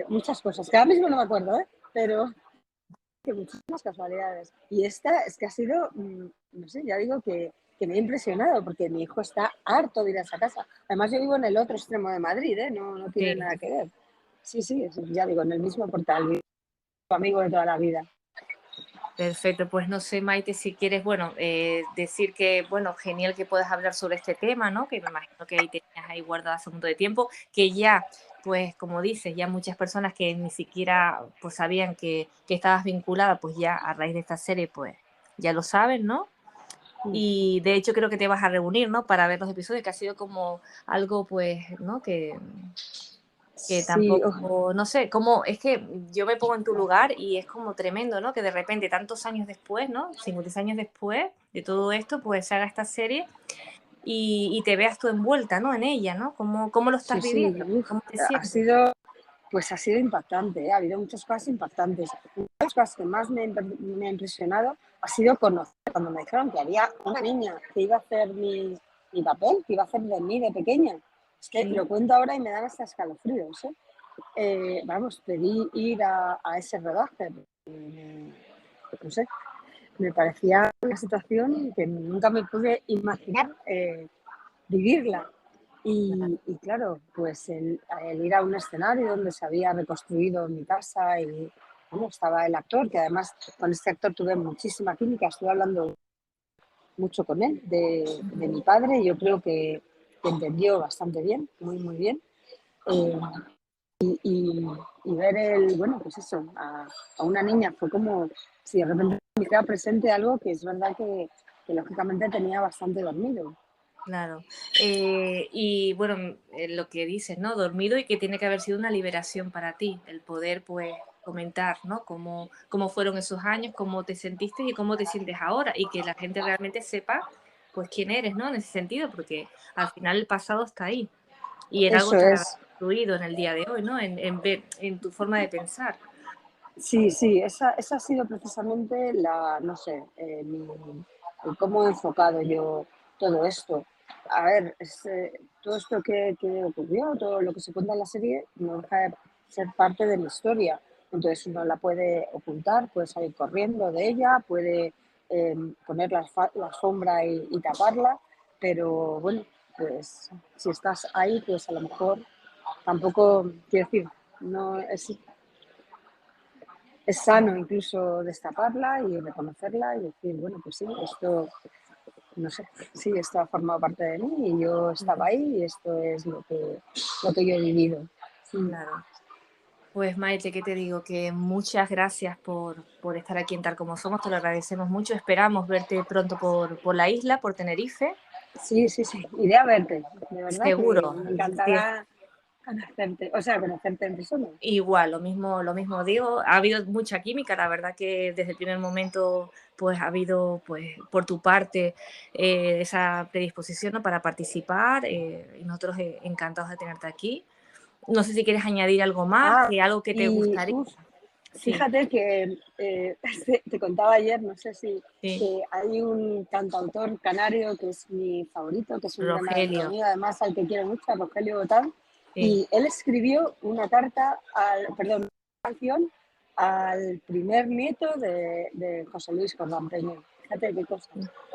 muchas cosas, que ahora mismo no me acuerdo, ¿eh? Pero que muchísimas casualidades. Y esta es que ha sido, no sé, ya digo que me ha impresionado, porque mi hijo está harto de ir a esa casa. Además, yo vivo en el otro extremo de Madrid, ¿eh? No tiene Sí. nada que ver. Sí, ya digo, en el mismo portal, tu amigo de toda la vida. Perfecto, pues no sé, Maite, si quieres, bueno, decir que, bueno, genial que puedas hablar sobre este tema, ¿no? Que me imagino que ahí tenías ahí guardado hace un montón de tiempo, que ya, pues como dices, ya muchas personas que ni siquiera pues sabían que estabas vinculada, pues ya a raíz de esta serie, pues ya lo saben, ¿no? Y de hecho creo que te vas a reunir, ¿no? Para ver los episodios, que ha sido como algo, pues, ¿no? Que Sí, tampoco, no sé, como es que yo me pongo en tu lugar y es como tremendo, ¿no? Que de repente, tantos años después, ¿no? 50 años después de todo esto, pues se haga esta serie y te veas tú envuelta, ¿no? En ella, ¿no? ¿Cómo lo estás viviendo? ¿Cómo te sientes? ha sido impactante, ¿eh? Ha habido muchas cosas impactantes. Una de las cosas que más me ha impresionado ha sido conocer, cuando me dijeron que había una niña que iba a hacer mi papel, que iba a hacer de mí de pequeña. Es que lo cuento ahora y me dan hasta escalofríos, ¿eh? Vamos, pedí ir a ese rodaje. No sé, me parecía una situación que nunca me pude imaginar vivirla. Y claro, pues el ir a un escenario donde se había reconstruido mi casa y bueno, estaba el actor, que además con este actor tuve muchísima química, estuve hablando mucho con él de mi padre, y yo creo que entendió bastante bien, muy, muy bien. Y ver bueno, pues eso, a una niña fue como si de repente me quedaba presente algo que es verdad que lógicamente tenía bastante dormido. Claro. Y bueno, lo que dices, ¿no? Dormido, y que tiene que haber sido una liberación para ti, el poder, pues, comentar, ¿no? Cómo fueron esos años, cómo te sentiste y cómo te sientes ahora, y que la gente realmente sepa, pues, quién eres, ¿no? En ese sentido, porque al final el pasado está ahí y en algo Eso está es. construido en el día de hoy, ¿no? En tu forma de pensar. Sí, esa ha sido precisamente no sé, cómo he enfocado yo todo esto. A ver, todo esto que ocurrió, todo lo que se cuenta en la serie, no deja de ser parte de mi historia. Entonces uno la puede ocultar, puede salir corriendo de ella, puede poner la sombra y taparla, pero bueno, pues si estás ahí, pues a lo mejor tampoco, quiero decir, no es sano incluso destaparla y reconocerla y decir, bueno, pues sí, esto, no sé, sí, esto ha formado parte de mí y yo estaba ahí y esto es lo que yo he vivido. Claro. Pues Maite, ¿qué te digo? Que muchas gracias por estar aquí en Tal Como Somos, te lo agradecemos mucho, esperamos verte pronto por la isla, por Tenerife. Sí, iré a verte, de verdad Seguro. que me encantará conocerte en persona. Igual, lo mismo digo, ha habido mucha química, la verdad que desde el primer momento pues ha habido pues por tu parte esa predisposición, ¿no?, para participar y nosotros encantados de tenerte aquí. No sé si quieres añadir algo más, algo que te gustaría. Sí. Fíjate que te contaba ayer, no sé si que hay un cantautor canario que es mi favorito, que es un gran amigo mío, además al que quiero mucho, a Rogelio Botán. Y él escribió una canción al primer nieto de José Luis Jordán Peña. Fíjate qué cosa.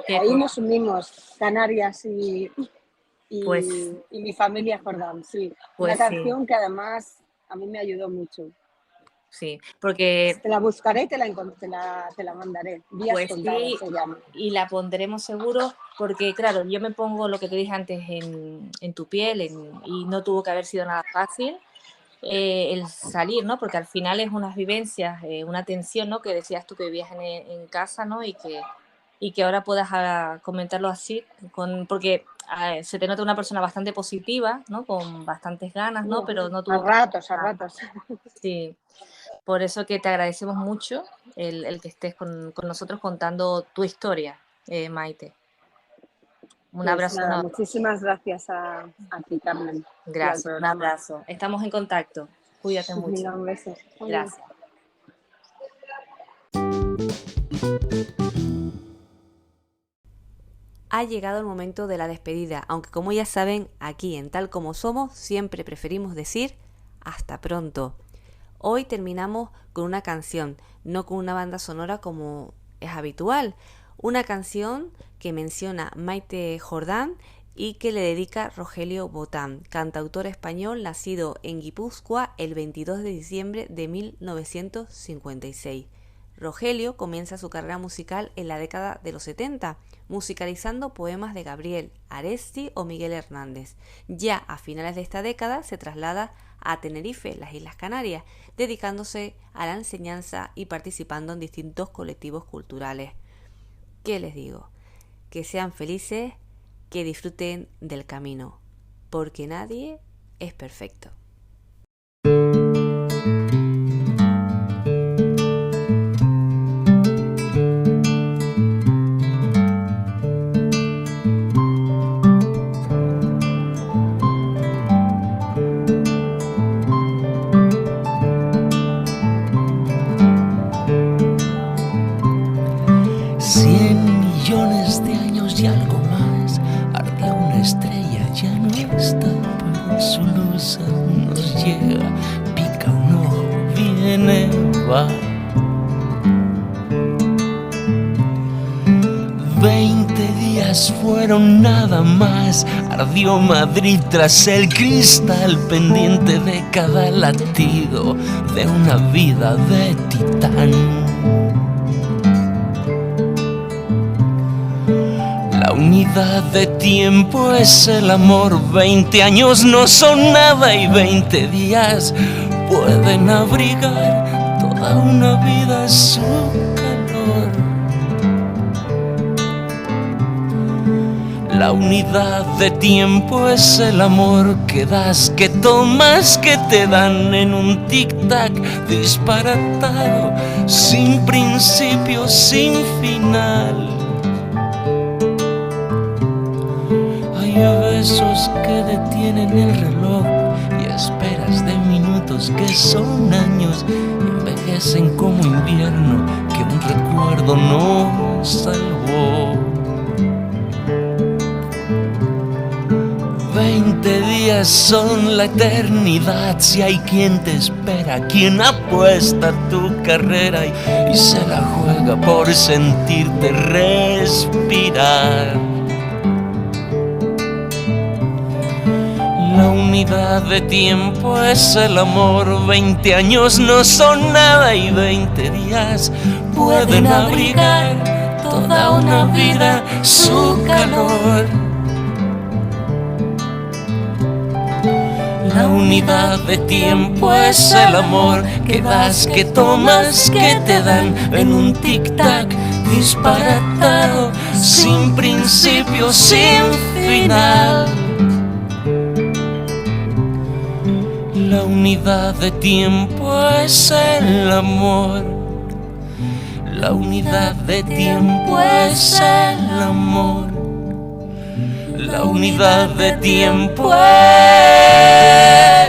Ahí nos unimos, Canarias y mi familia Jordán. Sí, una canción que además a mí me ayudó mucho. Sí, porque... Te la buscaré y te la mandaré. Días pues contados, sí, se llama. Y la pondremos seguro, porque claro, yo me pongo lo que te dije antes en tu piel y no tuvo que haber sido nada fácil el salir, ¿no? Porque al final es unas vivencias, una tensión, ¿no?, que decías tú que vivías en casa, ¿no? Y que ahora puedas comentarlo así, porque se te nota una persona bastante positiva, ¿no?, con bastantes ganas, ¿no? Pero no tuvo... A ratos. Sí. Por eso que te agradecemos mucho el que estés con nosotros contando tu historia, Maite. Un abrazo. Nada, muchísimas gracias a ti, Carmen. Gracias, un abrazo. Estamos en contacto. Cuídate mucho. Mira, un beso. Gracias. Ha llegado el momento de la despedida, aunque como ya saben, aquí en Tal Como Somos siempre preferimos decir hasta pronto. Hoy terminamos con una canción, no con una banda sonora como es habitual. Una canción que menciona Maite Jordán y que le dedica Rogelio Botán, cantautor español nacido en Guipúzcoa el 22 de diciembre de 1956. Rogelio comienza su carrera musical en la década de los 70, musicalizando poemas de Gabriel Aresti o Miguel Hernández. Ya a finales de esta década se traslada a Tenerife, las Islas Canarias, dedicándose a la enseñanza y participando en distintos colectivos culturales. ¿Qué les digo? Que sean felices, que disfruten del camino, porque nadie es perfecto. va. 20 días fueron nada más, ardió Madrid tras el cristal pendiente de cada latido de una vida de titán. La unidad de tiempo es el amor, 20 años no son nada y 20 días pueden abrigar toda una vida su calor. La unidad de tiempo es el amor que das, que tomas, que te dan en un tic-tac disparatado, sin principio, sin final. Hay besos que detienen el reloj y esperas de minutos que son años y envejecen como invierno que un recuerdo no salvó. 20 días son la eternidad si hay quien te espera, quien apuesta tu carrera y se la juega por sentirte respirar. La unidad de tiempo es el amor, 20 años no son nada y 20 días pueden abrigar toda una vida su calor. La unidad de tiempo es el amor que das, que tomas, que te dan en un tic-tac disparatado, sin principio, sin final. La unidad de tiempo es el amor. La unidad de tiempo es el amor. La unidad de tiempo es